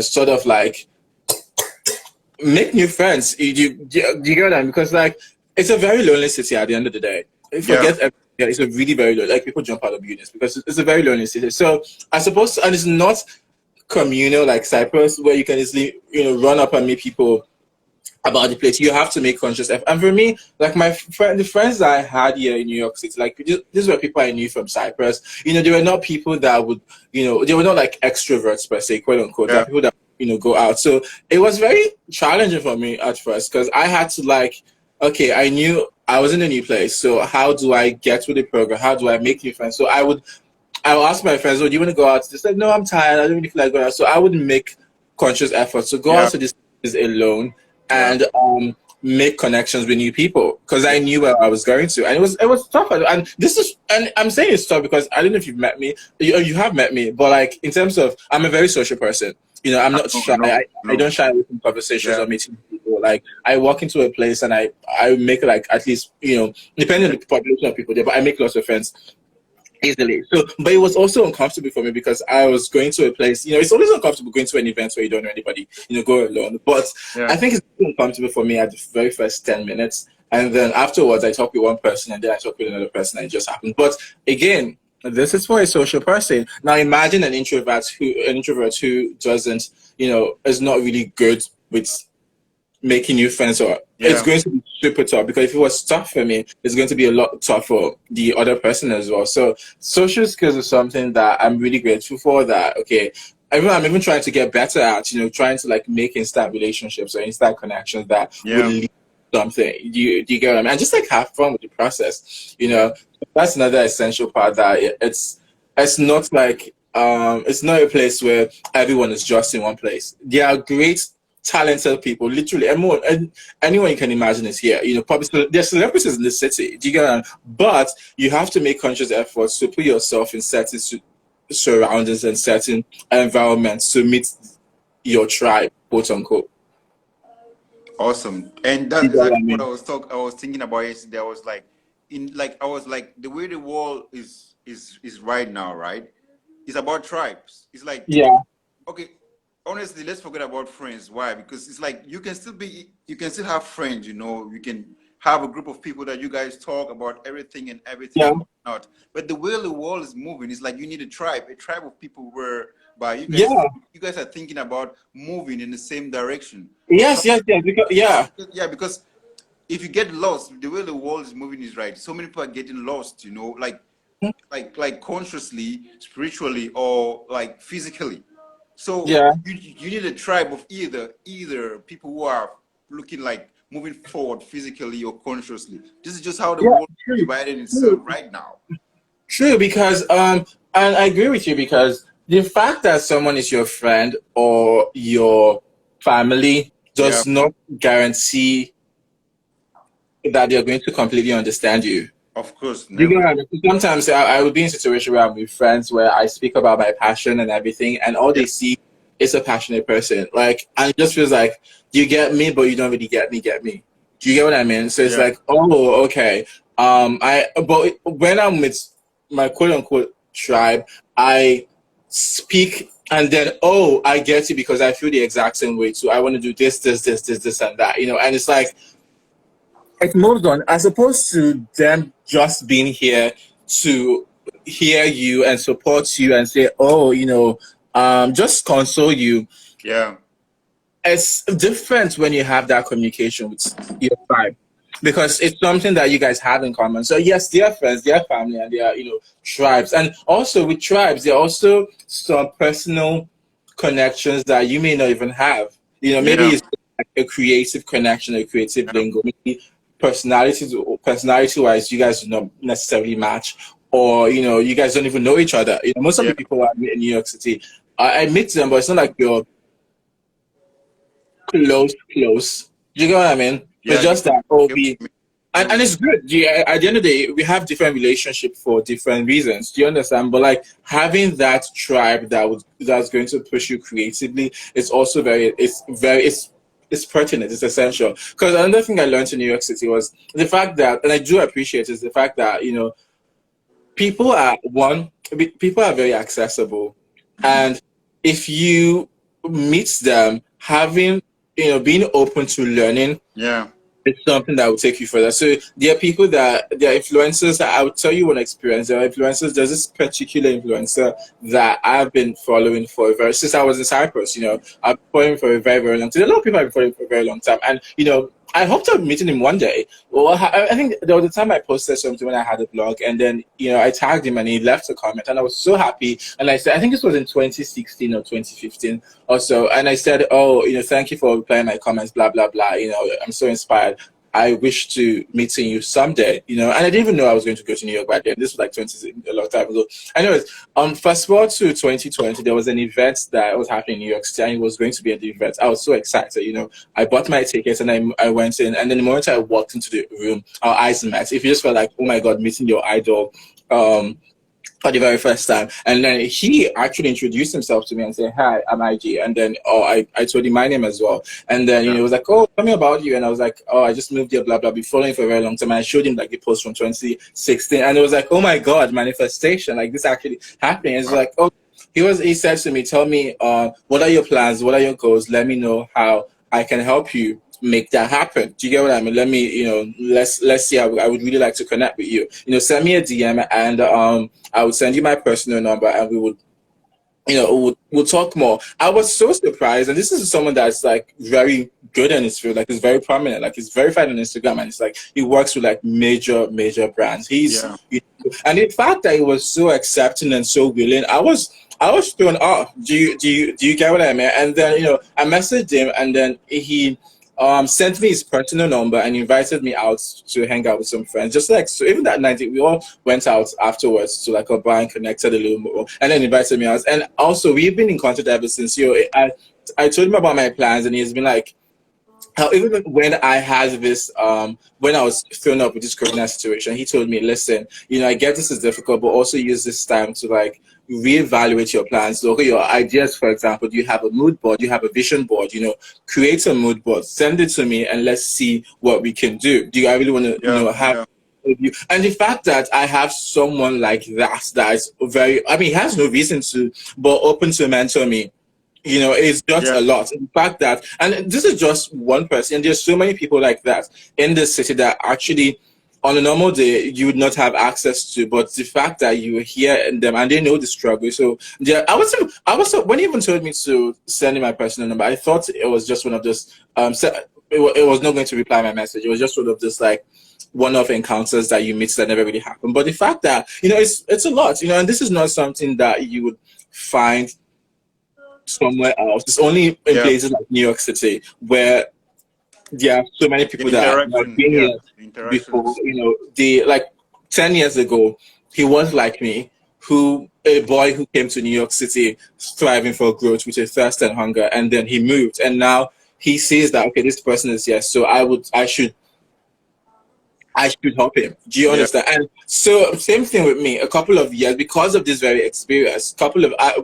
sort of like make new friends. You get what I mean? Because like it's a very lonely city at the end of the day. Yeah, Forget everything. Yeah, it's a really very lonely. Like people jump out of buildings because it's a very lonely city. So I suppose, and it's not communal like Cyprus where you can easily run up and meet people about the place. You have to make conscious effort. And for me, like the friends that I had here in New York City, like these were people I knew from Cyprus. They were not people that would, they were not like extroverts per se, quote unquote. They're yeah, people that go out. So it was very challenging for me at first because I had to like, okay, I knew I was in a new place. So how do I get with the program? How do I make new friends? So I would ask my friends, "Oh, do you want to go out?" They said, "No, I'm tired. I don't really feel like going out." So I would make conscious efforts to go yeah, out to this alone yeah, and make connections with new people because I knew where I was going to, and it was tough. And this is, and I'm saying it's tough because I don't know if you've met me, you have met me, but like in terms of, I'm a very social person. You know, I'm not No, shy. no, I no. don't shy away from conversations Yeah, or meeting people. Like I walk into a place and I make like at least, you know, depending yeah, on the population of people there, but I make lots of friends easily. So, but it was also uncomfortable for me because I was going to a place, you know, it's always uncomfortable going to an event where you don't know anybody, you know, go alone. But I yeah. think it's uncomfortable for me at the very first 10 minutes. And then afterwards, I talk with one person and then I talk with another person and it just happened. But again, this is for a social person. Now imagine an introvert who doesn't, you know, is not really good with making new friends, or it's Yeah. going to be super tough because if it was tough for me, it's going to be a lot tough for the other person as well. So social skills is something that I'm really grateful for, that okay, I'm even trying to get better at, you know, trying to like make instant relationships or instant connections that will Yeah. lead to something. Do you get what I mean? And just like have fun with the process, you know. That's another essential part, that it's not like it's not a place where everyone is just in one place. There are great talented people, literally anyone you can imagine is here. You know, probably there's celebrities in the city. Do you get it? But you have to make conscious efforts to put yourself in certain surroundings and certain environments to meet your tribe, quote unquote. Awesome. And You that's get what I exactly what mean? I was thinking about yesterday. I was like the way the world is right now, right? It's about tribes. It's like, Yeah, okay, honestly, let's forget about friends. Why? Because it's like you can still have friends, you know, you can have a group of people that you guys talk about everything and everything yeah, and whatnot. But the way the world is moving, it's like you need a tribe of people where by yeah. you guys are thinking about moving in the same direction. Yes, yes, yes. Because yeah, Yeah, because if you get lost, the way the world is moving is right. So many people are getting lost, you know, like consciously, spiritually, or like physically. So yeah, you need a tribe of either people who are looking like moving forward physically or consciously. This is just how the yeah. world is True, divided itself true. right now. True, because and I agree with you because the fact that someone is your friend or your family Yeah, does not guarantee that they're going to completely understand you. of course, You get never. what I mean? Sometimes I would be in a situation where I'm with friends where I speak about my passion and everything, and all Yeah, they see is a passionate person. Like, and it just feels like you get me, but you don't really get me. Get me? Do you get what I mean? So it's yeah, like, oh, okay. But when I'm with my quote unquote tribe, I speak, and then oh, I get you because I feel the exact same way too. I want to do this, and that. You know, and it's like it moves on as opposed to them just being here to hear you and support you and say, oh, you know, just console you. yeah, It's different when you have that communication with your tribe because it's something that you guys have in common. So yes, they are friends, they are family, and they are, you know, tribes. And also with tribes, there are also some personal connections that you may not even have. You know, maybe yeah, it's like a creative connection, a creative yeah, lingo. Maybe personality wise, you guys do not necessarily match, or you know, you guys don't even know each other. You know, most of yeah, the people I meet in New York City, I meet them, but it's not like you're close. Do you get what I mean? It's yeah. just that oh, Get what we you mean. Get and what it's good. Yeah, at the end of the day, we have different relationships for different reasons. Do you understand? But like having that tribe that's going to push you creatively, it's also it's pertinent. It's essential. Because another thing I learned in New York City was the fact that, and I do appreciate, is the fact that you know people are very accessible, Mhm. and if you meet them, having you know being open to learning, Yeah, it's something that will take you further. So there are influencers that I would tell you one experience. There are influencers. There's this particular influencer that I've been following for a very since I was in Cyprus. You know, I've been following for a very very long time. A lot of people have been following for a very long time, and you know, I hope to be meeting him one day. Well, I think there was the time I posted something when I had a blog, and then you know I tagged him and he left a comment, and I was so happy. And I said, I think this was in 2016 or 2015 or so, and I said, oh, you know, thank you for replying my comments, blah blah blah. You know, I'm so inspired. I wish to meeting you someday, you know. And I didn't even know I was going to go to New York back then. This was like 20, a long time ago. Anyways, fast forward to 2020, there was an event that was happening in New York City, and it was going to be at the event. I was so excited, you know. I bought my tickets and I went in, and then the moment I walked into the room, our eyes met. If you just felt like, oh my God, meeting your idol, for the very first time. And then he actually introduced himself to me and said, hi, I'm IG. And then, I told him my name as well. And then, you know, he was like, oh, tell me about you. And I was like, oh, I just moved here, blah, blah, been following for a very long time. And I showed him like the post from 2016. And it was like, oh my God, manifestation. Like this actually happening. It's like, oh, he said to me, tell me, what are your plans? What are your goals? Let me know how I can help you make that happen. Do you get what I mean? Let me, you know, let's see. I would really like to connect with you. You know, send me a DM, and I would send you my personal number, and we would, you know, we'll talk more. I was so surprised, and this is someone that's like very good in his field, like he's very prominent, like he's verified on Instagram, and it's like he works with like major brands. And the fact that he was so accepting and so willing, I was thrown off. Do you get what I mean? And then, you know, I messaged him, and then he sent me his personal number and invited me out to hang out with some friends. Just like, so even that night, we all went out afterwards to like a bar and connected a little more, and then invited me out. And also, we've been in contact ever since. You know, I told him about my plans, and he's been like, how even when I had this, when I was thrown up with this corona situation, he told me, listen, you know, I get this is difficult, but also use this time to like reevaluate your plans. Look at your ideas, for example. Do you have a mood board? Do you have a vision board? You know, create a mood board, send it to me, and let's see what we can do. Do I really want to, you know, have you? And the fact that I have someone like that is very, I mean, he has no reason to, but open to mentor me. You know, it's just a lot. In fact that, and this is just one person, and there's so many people like that in this city that actually, on a normal day, you would not have access to. But the fact that you hear them and they know the struggle. So, yeah, I was, when he even told me to send him my personal number, I thought it was just one of those, it was not going to reply my message. It was just sort of this like one-off encounters that you meet that never really happen. But the fact that, you know, it's a lot, you know, and this is not something that you would find somewhere else. It's only in places like New York City where there are so many people that have been here before. You know, the like 10 years ago, he was like me, a boy who came to New York City striving for growth with a thirst and hunger, and then he moved, and now he sees that okay, this person is here, so I should help him. Do you understand? And so same thing with me. A couple of years, because of this very experience,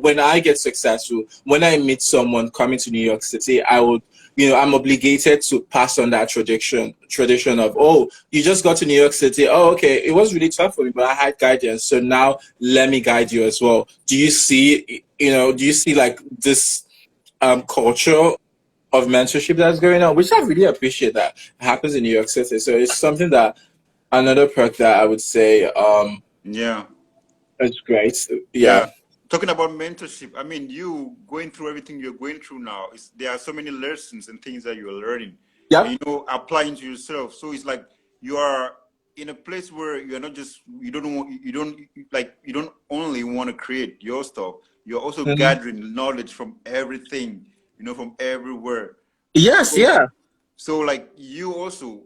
when I get successful, when I meet someone coming to New York City, I would, you know, I'm obligated to pass on that tradition of, oh, you just got to New York City. Oh, okay, it was really tough for me, but I had guidance. So now let me guide you as well. Do you see like this culture of mentorship that's going on, which I really appreciate that happens in New York City. So it's something that, another perk that I would say, it's great. Yeah. Talking about mentorship, I mean, you going through everything you're going through now, there are so many lessons and things that you're learning. Yeah. And, you know, applying to yourself. So it's like you are in a place where you're not just, you don't only want to create your stuff. You're also gathering knowledge from everything, you know, from everywhere. Yes, So like you also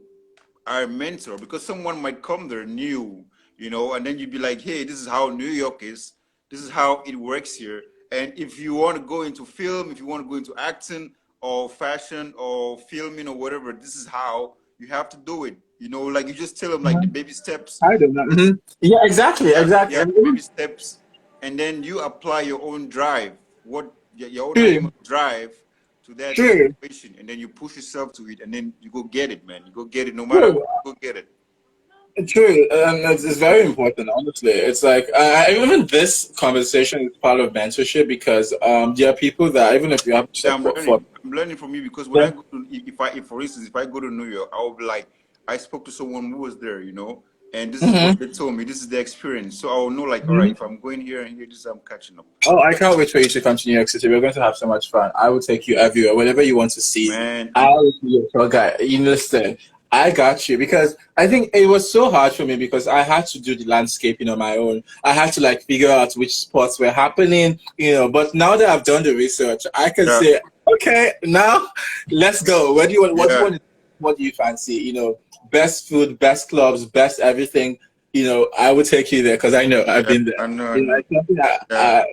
are a mentor, because someone might come there new, you know, and then you'd be like, hey, this is how New York is. This is how it works here. And if you want to go into film, if you want to go into acting or fashion or filming or whatever, this is how you have to do it. You know, like you just tell them like the baby steps. I don't know. Yeah, exactly. Yeah, baby steps. And then you apply your own drive, your own drive to that situation, and then you push yourself to it, and then you go get it, man. You go get it, no matter what, you go get it. True, and it's very important. Honestly, it's like even this conversation is part of mentorship, because there are people that even if you have support I'm learning from you, because when I go to, if for instance, if I go to New York, I will be like, I spoke to someone who was there, you know, and this is what they told me. This is the experience, so I will know, like, all right, if I'm going here and here, this is I'm catching up. Oh, I can't wait for you to come to New York City. We're going to have so much fun. I will take you everywhere, whatever you want to see. Man, I'll be your tour guide. You listen. I got you, because I think it was so hard for me because I had to do the landscaping on my own. I had to like figure out which spots were happening, you know, but now that I've done the research, I can say, okay, now let's go. What do you want? What do you fancy? You know, best food, best clubs, best everything, I would take you there because I know I've Yeah, been there. I know, I know. It's something that Yeah,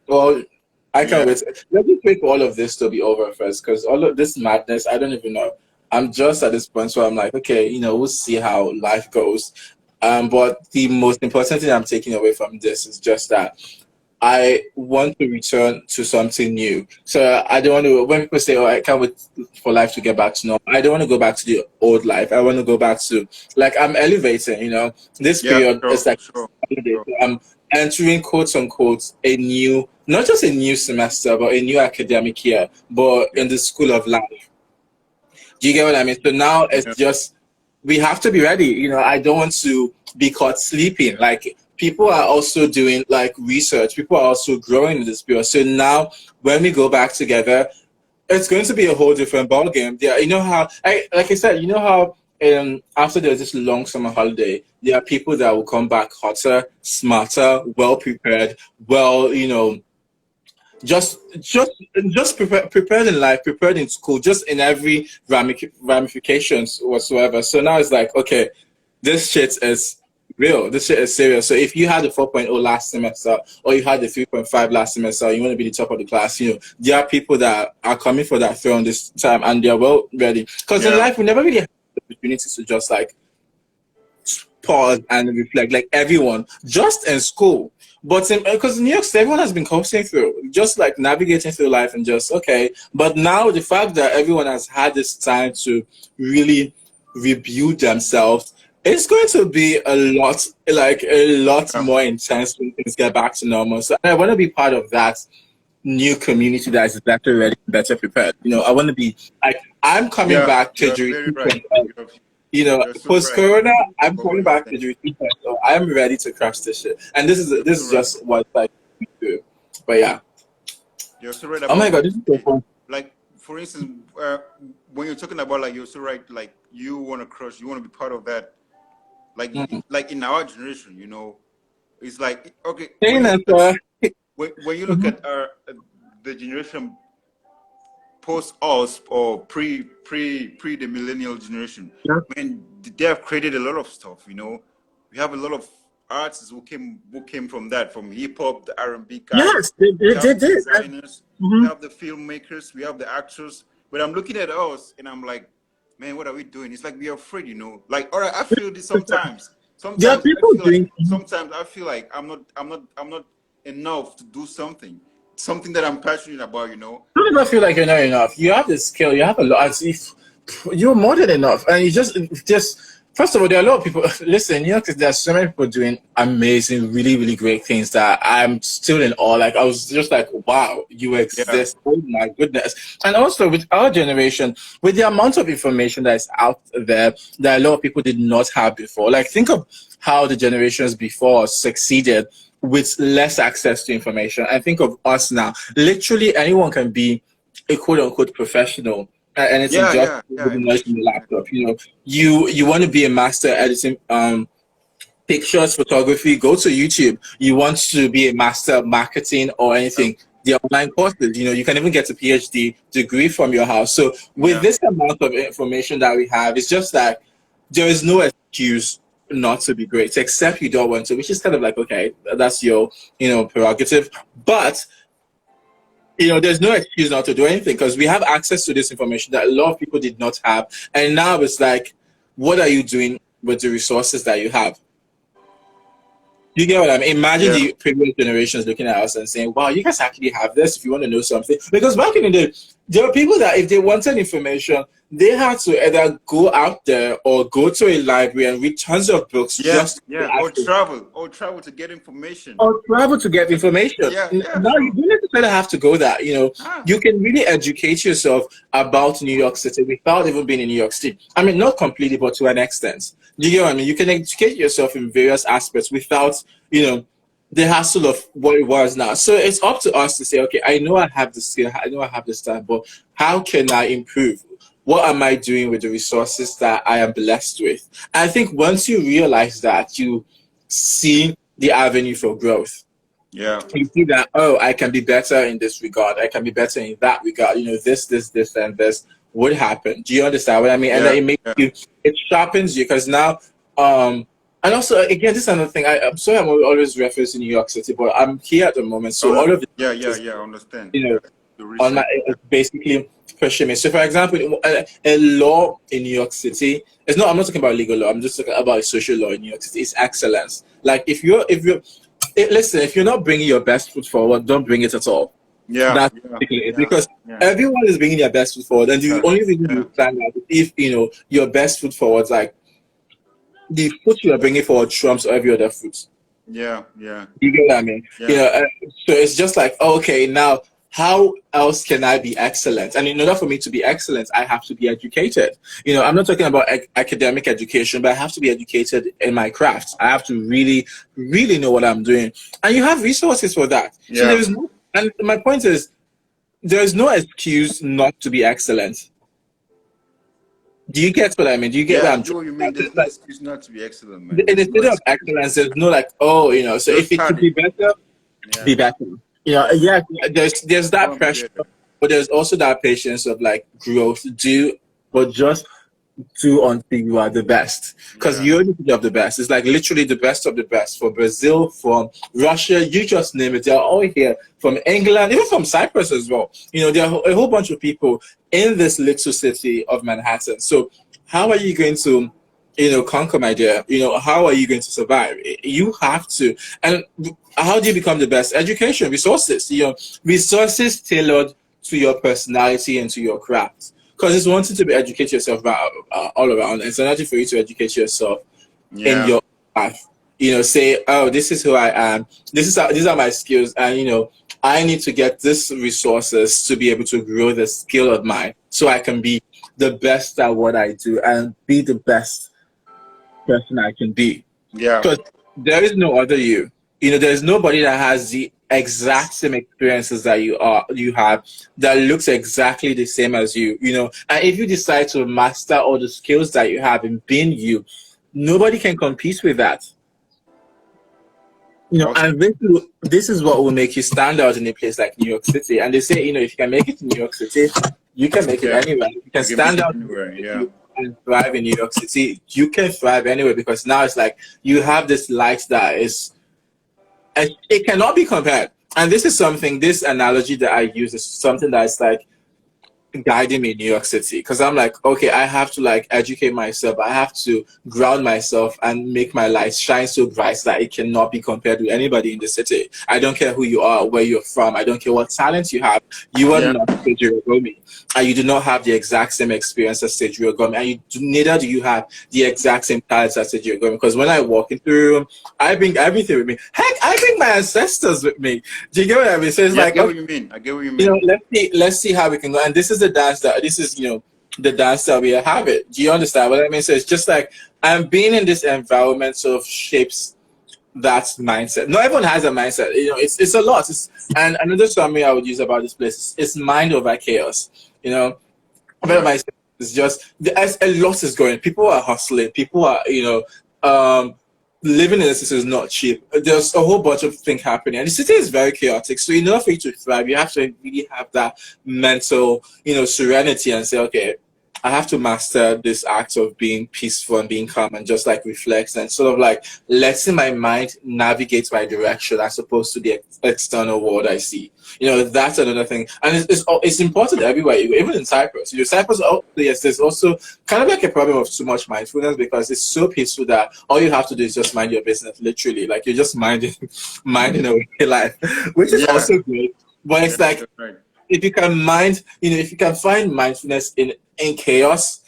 well, I can't yeah, wait. Let me wait for all of this to be over first, because all of this madness, I don't even know. I'm just at this point where I'm like, okay, we'll see how life goes. But the most important thing I'm taking away from this is just that I want to return to something new. So I don't want to, when people say, oh, I can't wait for life to get back to normal, I don't want to go back to the old life. I want to go back to, like, I'm elevating, this yeah. period is Sure, like, sure, sure. I'm entering, quote unquote, a new, not just a new semester, but a new academic year, but Yeah, in the school of life. Do you get what I mean? So now yeah, it's just, we have to be ready. I don't want to be caught sleeping. Like, people are also doing like research. People are also growing in this period. So now when we go back together, it's going to be a whole different ballgame. Yeah, how, like I said, how after there's this long summer holiday, there are people that will come back hotter, smarter, well prepared, well, just prepared in life, prepared in school, just in every ramifications whatsoever. So now it's like, okay, this shit is real. This shit is serious. So if you had a 4.0 last semester, or you had a 3.5 last semester, you want to be the top of the class, there are people that are coming for that throne this time, and they're well ready. Because in yeah, life, we never really have the opportunity to just like pause and reflect, like everyone, just in school. But because in New York State, everyone has been coasting through, just like navigating through life and just, okay. But now the fact that everyone has had this time to really rebuild themselves, it's going to be a lot yeah, more intense when things get back to normal. So I want to be part of that new community that is better ready, better prepared. I want to be like, I'm coming yeah. back to You're Tejiria very right. 2.0. You're, you're so Post right. Corona, I'm For what coming you're back to saying. the repeat. So I'm ready to crush this shit. And You're this so is right. just what like do. But yeah. You're so right Oh about my what god, you this is so say. fun. Like, for instance, when you're talking about, like, you're so right. Like, you want to crush, you want to be part of that. Like, Mm. like in our generation, it's like, okay, when Saying you that, look at when you look mhm. at our the generation post us, or pre the millennial generation, Yeah. man, they have created a lot of stuff. We have a lot of artists who came from that, from hip hop, the R&B guys. Yes, they, We they, have they the did. designers, we Mhm. have the filmmakers, we have the actors. But I'm looking at us and I'm like, man, what are we doing? It's like we are afraid. Like, all right, I feel this sometimes. There are people doing. Sometimes I feel like I'm not enough to do something that I'm passionate about. You never feel like you're not enough. You have the skill. You have a lot. As if you're more than enough, and you just first of all, there are a lot of people. Listen, because there's so many people doing amazing, really, really great things that I'm still in awe. Like, I was just like, wow, you Yeah, exist. Oh my goodness! And also with our generation, with the amount of information that is out there that a lot of people did not have before. Like, think of how the generations before succeeded with less access to information. I think of us now. Literally, anyone can be a quote unquote professional at anything yeah, just yeah, with yeah. the knowledge in Information. the laptop. You want to be a master editing pictures, photography, go to YouTube. You want to be a master of marketing or Yeah, anything, the online courses, you can even get a PhD degree from your house. So with yeah, this amount of information that we have, it's just that there is no excuse not to be great, except you don't want to, which is kind of like, okay, that's your, prerogative. But there's no excuse not to do anything because we have access to this information that a lot of people did not have. And now it's like, what are you doing with the resources that you have? You get what I mean? Imagine yeah, the previous generations looking at us and saying, wow, you guys actually have this if you want to know something. Because back in the day, there were people that if they wanted information, they had to either go out there or go to a library and read tons of books yeah, just to yeah. get access Or travel to get information. or travel to get information. Yeah, yeah, Now you sure. don't necessarily have to go that. Ah, You can really educate yourself about New York City without even being in New York City. I mean, not completely, but to an extent. Do you get what I mean? You can educate yourself in various aspects without, the hassle of what it was now. So it's up to us to say, okay, I know I have the skill, I know I have this time, but how can I improve? What am I doing with the resources that I am blessed with? I think once you realize that, you see the avenue for growth. yeah, You see that, oh, I can be better in this regard. I can be better in that regard. This, and this. would happen. Do you understand what I mean? And Yeah, then it makes yeah, you, it sharpens you because now, and also again, this is another thing. I'm sorry, I'm always referencing New York City, but I'm here at the moment, so all of yeah, yeah, this, yeah. I understand. you know, Yeah, the on my recent. Yeah, basically pushing me. So, for example, a law in New York City, it's not. I'm not talking about legal law. I'm just talking about social law in New York City. It's excellence. Like listen, if you're not bringing your best foot forward, don't bring it at all. yeah, That's yeah, basically it. yeah, Because yeah, everyone is bringing their best foot forward, and the yeah, only reason yeah, you stand out is if your best foot forward, like the foot you are bringing forward, trumps every other foot. yeah, yeah, You get what I mean? yeah, So it's just like, okay, now how else can I be excellent? And in order for me to be excellent, I have to be educated. I'm not talking about academic education, but I have to be educated in my craft. I have to really, really know what I'm doing. And you have resources for that. So yeah. and my point is, there is no excuse not to be excellent. Do you get what I mean? Do you get Yeah, what I I'm get trying what you mean. to say? There's It's no like, excuse not to be excellent, man. in the There's no state of excuse. excellence, there's no like, so Just if it start could it. be better, Yeah, be better. Yeah, there's I that want to be pressure, better. but there's also that patience of like growth. But just do until you are the best. Because Yeah, you're the of the best. It's like literally the best of the best. For Brazil, from Russia, you just name it. They're all here. From England, even from Cyprus as well. There are a whole bunch of people in this little city of Manhattan. So how are you going to conquer, my dear? How are you going to survive? You have to. And how do you become the best? Education, resources, resources tailored to your personality and to your craft. Because it's one thing to be educate yourself all around. It's another thing for you to educate yourself in yeah, your path. Say, oh, this is who I am. These are my skills, and I need to get this resources to be able to grow the skill of mine, so I can be the best at what I do and be the best person I can be. yeah, Because there is no other you. There's nobody that has the exact same experiences that you have that looks exactly the same as you. And if you decide to master all the skills that you have in being you, nobody can compete with that. awesome. And this is what will make you stand out in a place like New York City. And they say, if you can make it in New York City, you can make it Yeah, anywhere. You can you can make stand it out in New York anywhere. Yeah, City and thrive in New York City. You can thrive anywhere because now it's like you have this light that is, it cannot be compared. And this analogy that I use is something that's like guiding me in New York City, because I'm like, okay, I have to like educate myself. I have to ground myself and make my light shine so bright that it cannot be compared to anybody in the city. I don't care who you are, where you're from. I don't care what talent you have. You are yeah, not Tejiria Ghomi, and you do not have the exact same experience as Tejiria Ghomi, and neither do you have the exact same talents as Tejiria Ghomi. Because when I walk into the room, I bring everything with me. Heck, I bring my ancestors with me. Do you get what I mean? So it's yeah. I like, get okay, what you mean. I get what you mean. let's see how we can go. And this is the dance the dance that we are having. Do you understand what I mean? So it's just like I'm being in this environment sort of shapes that mindset. Not everyone has a mindset. It's a lot. And another summary I would use about this place is mind over chaos. About Yeah, myself is just as a lot is going. People are hustling. People are um, living in the city is not cheap. There's a whole bunch of things happening, and the city is very chaotic. So in order for you to thrive, you have to really have that mental, serenity and say, okay, I have to master this act of being peaceful and being calm and just like reflect and sort of like letting my mind navigate my direction as opposed to the external world I see. That's another thing. And it's important everywhere you go, even in Cyprus. Cyprus, yes, there's also kind of like a problem of too much mindfulness because it's so peaceful that all you have to do is just mind your business, literally. Like you're just minding away life, which is yeah, also great. But yeah. it's like, That's right. if you can if you can find mindfulness in chaos,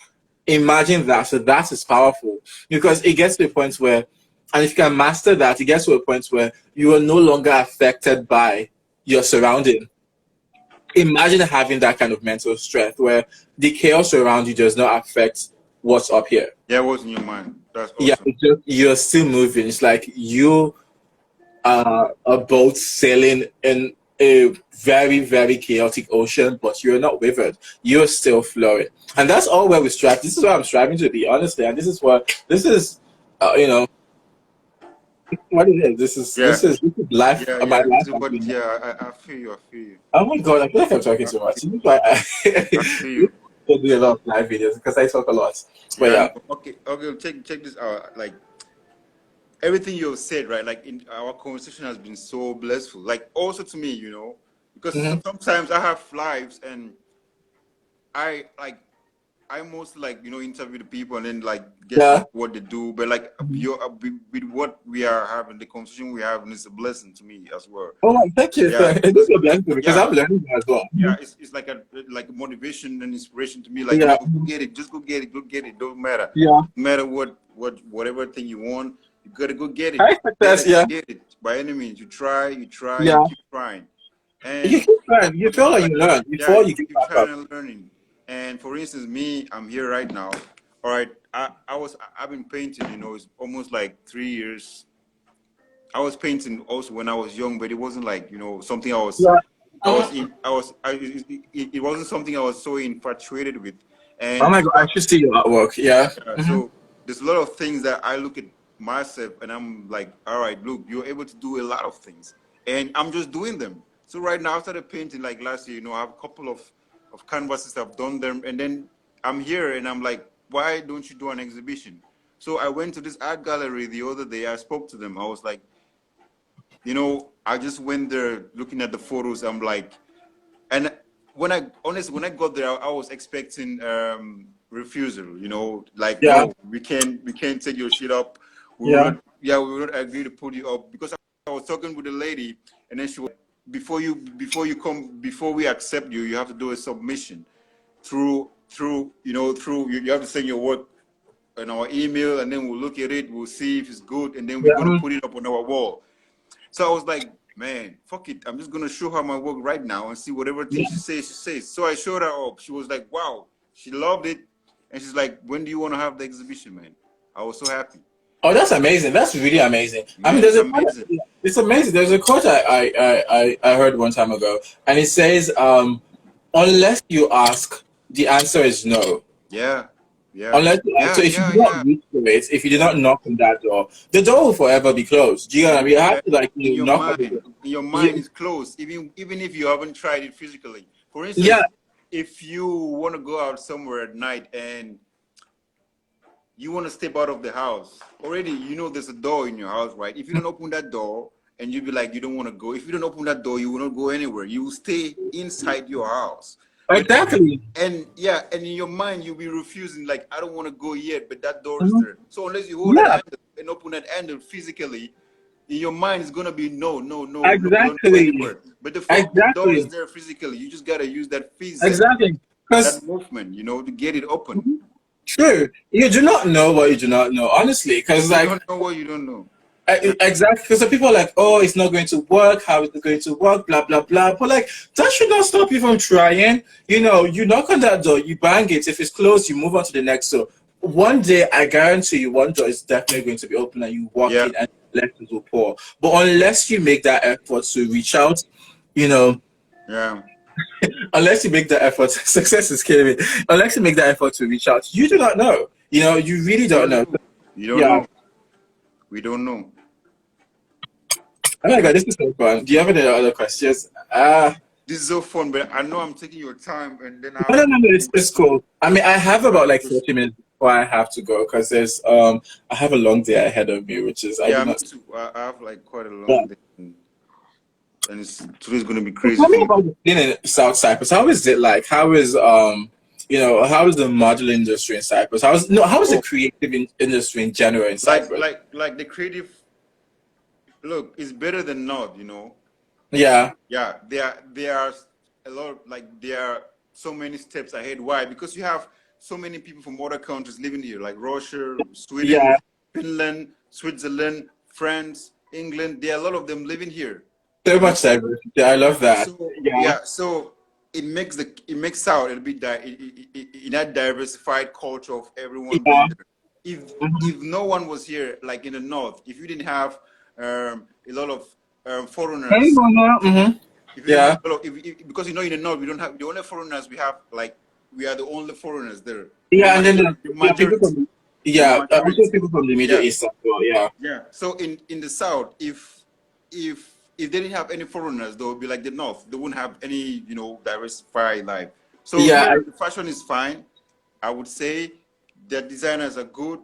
imagine that. So that is powerful because it gets to a point where, and if you can master that, it gets to a point where you are no longer affected by your surrounding. Imagine having that kind of mental strength where the chaos around you does not affect what's up here. Yeah, what's in your mind? That's Yeah, awesome. it's just, you're still moving. It's like you a boat sailing in a very, very chaotic ocean, but you're not withered. You're still flowing. And that's all where we strive. This is what I'm striving to be, honestly. And this is, what it is. Yeah, This is life, yeah, my yeah. This life is has what. been. Yeah, I feel you. I feel you. Oh my God, I feel like I'm talking I too much. feel, I feel This you. also do a lot of live videos because I talk a lot. But Yeah, I yeah. know. Okay, okay. Check this out. Like everything you have said, right? Like in our conversation has been so blissful. Like also to me, because Hmm. sometimes I have lives and I like I mostly like interview the people and then like get to know Yeah. what they do. But like with what we are having, the conversation we have, is a blessing to me as well. Oh, thank you. Yeah, This because is a blessing because yeah, I'm learning as well. yeah, Mhm. it's like a motivation and inspiration to me. Like Yeah. go get it, just go get it, go get it. Don't matter, Yeah. no matter whatever thing you want, you gotta go get it. High success. Yeah. Get it by any means. You try, you Yeah. keep trying, You and keep trying. You feel like like you learn yeah, before you give keep back trying up. and learning. And for instance, me, I'm here right now. All right, I've been painting. It's almost like 3 years. I was painting also when I was young, but it wasn't like something Yeah. it wasn't something I was so infatuated with. Oh And my God, I should see your artwork. Yeah. Hmm. so there's a lot of things that I look at myself and I'm like, all right, look, you're able to do a lot of things, and I'm just doing them. So right now, I started painting like last year. I have a couple of canvases. I've done them, and then I'm here and I'm like, why don't you do an exhibition? So I went to this art gallery the other day. I spoke to them. I was like, I just went there looking at the photos. I'm like, and when I got there, I was expecting refusal. Like Yeah. no, we can't take your shit up. We will Yeah. not. Yeah, we will not agree to put you up because I was talking with a lady, and then she was before we accept you, you have to do a submission through you have to send your work in our email, and then we'll look at it, we'll see if it's good, and then we're Yeah. gonna put it up on our wall. So I was like, man, fuck it. I'm just gonna show her my work right now and see whatever thing Yeah. she says, she says. So I showed her up. She was like, wow, she loved it. And she's like, when do you want to have the exhibition, man? I was so happy. Oh, that's amazing. That's really amazing. I mean, Man, there's it's a quote, amazing. it's amazing. There's a quote I heard one time ago, and it says, "Unless you ask, the answer is no. Yeah, yeah, Unless you ask, so yeah, if you yeah, do not yeah. reach for it, if you do not Yeah. knock on that door, the door will forever be closed. Do you know what I mean? You Yeah. have to like In your knock on the mind, door. in your Yeah, mind is closed, even if you haven't tried it physically. For yeah, instance, if you want to go out somewhere at night and you want to step out of the house already, there's a door in your house, right? If you don't open that door and you be like you don't want to go, if you don't open that door, you will not go anywhere. You will stay inside your house. But exactly. and yeah, and in your mind you'll be refusing, like I don't want to go yet, but that door is Mhm. there. So unless you hold that Yeah, handle and open that handle physically, in your mind it's gonna be no, no, no, no, don't go exactly, anywhere. But the door is exactly, there physically. You just gotta use that exactly. that Because movement, to get it open. true, you do not know what you do not know, honestly. Because You like don't know what you don't know. Yeah. exactly, because the people are like, oh, it's not going to work. How is it going to work? Blah blah blah. But like, that should not stop you from trying. You knock on that door, you bang it. If it's closed, you move on to the next door. One day, I guarantee you, one door is definitely going to be open, and you walk Yeah. in, and blessings will pour. But unless you make that effort to reach out, you know, Yeah. unless you make that effort, success is killing me. Unless you make that effort to reach out, you do not know. You really You don't don't know. know. You don't Yeah. know. We don't know. Oh my God, this is so fun. Do you have any other questions? This is so fun, but I know I'm taking your time, and then I No, have no, to no, no, it's cool. I mean, I have about like because 30 minutes before I have to go because I have a long day ahead of me, which is I do yeah, me not. too. I have like quite a Yeah. long day, and today's gonna be So crazy tell me for me. about the scene in South Cyprus. How is it like? How is how is the modeling industry in Cyprus? How is the Oh, creative industry in general in Cyprus? like the creative look is better than not. Yeah, Yeah, there are a lot like there are so many steps ahead. Why? Because you have so many people from other countries living here, like Russia, Sweden, yeah, Finland, Switzerland, France, England. There are a lot of them living here. so You know, much diversity. I love that. so Yeah. yeah, so it makes out it'll be in that diversified culture of everyone Yeah. being there. Mhm. If no one was here, like in the north, if you didn't have a lot of Hey, foreigners, Mona. Hmm. if you didn't have Yeah. a lot of, because in the north we don't have the only foreigners we have, like we are the only foreigners there. The Yeah, and then the there are people majority, from the yeah, also majority. people from the Middle Yeah, East as well. Yeah. yeah. So in the south, if they didn't have any foreigners, they would be like the north. They wouldn't have any diversified life. So Yeah, here, the fashion is fine. I would say the designers are good,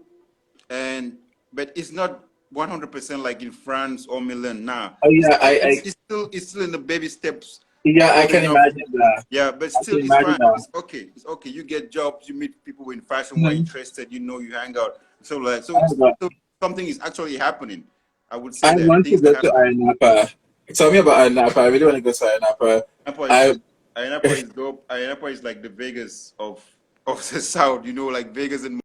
and but it's not 100% like in France or Milan now. oh It's yeah, still it's, it's still in the baby steps, yeah, I can building up. imagine that. Yeah, but I still can it's imagine fine. that. It's okay. It's okay. You get jobs, you meet people in fashion who are Mhm. interested, you hang out. So like Oh, but so something is actually happening. I would say I that want to things are go to happening. Ayanapa. Tell me about Ayanapa. I really want to go to Ayanapa. Ayanapa is I good. Ayanapa is dope. Ayanapa is like the Vegas of the South, like Vegas and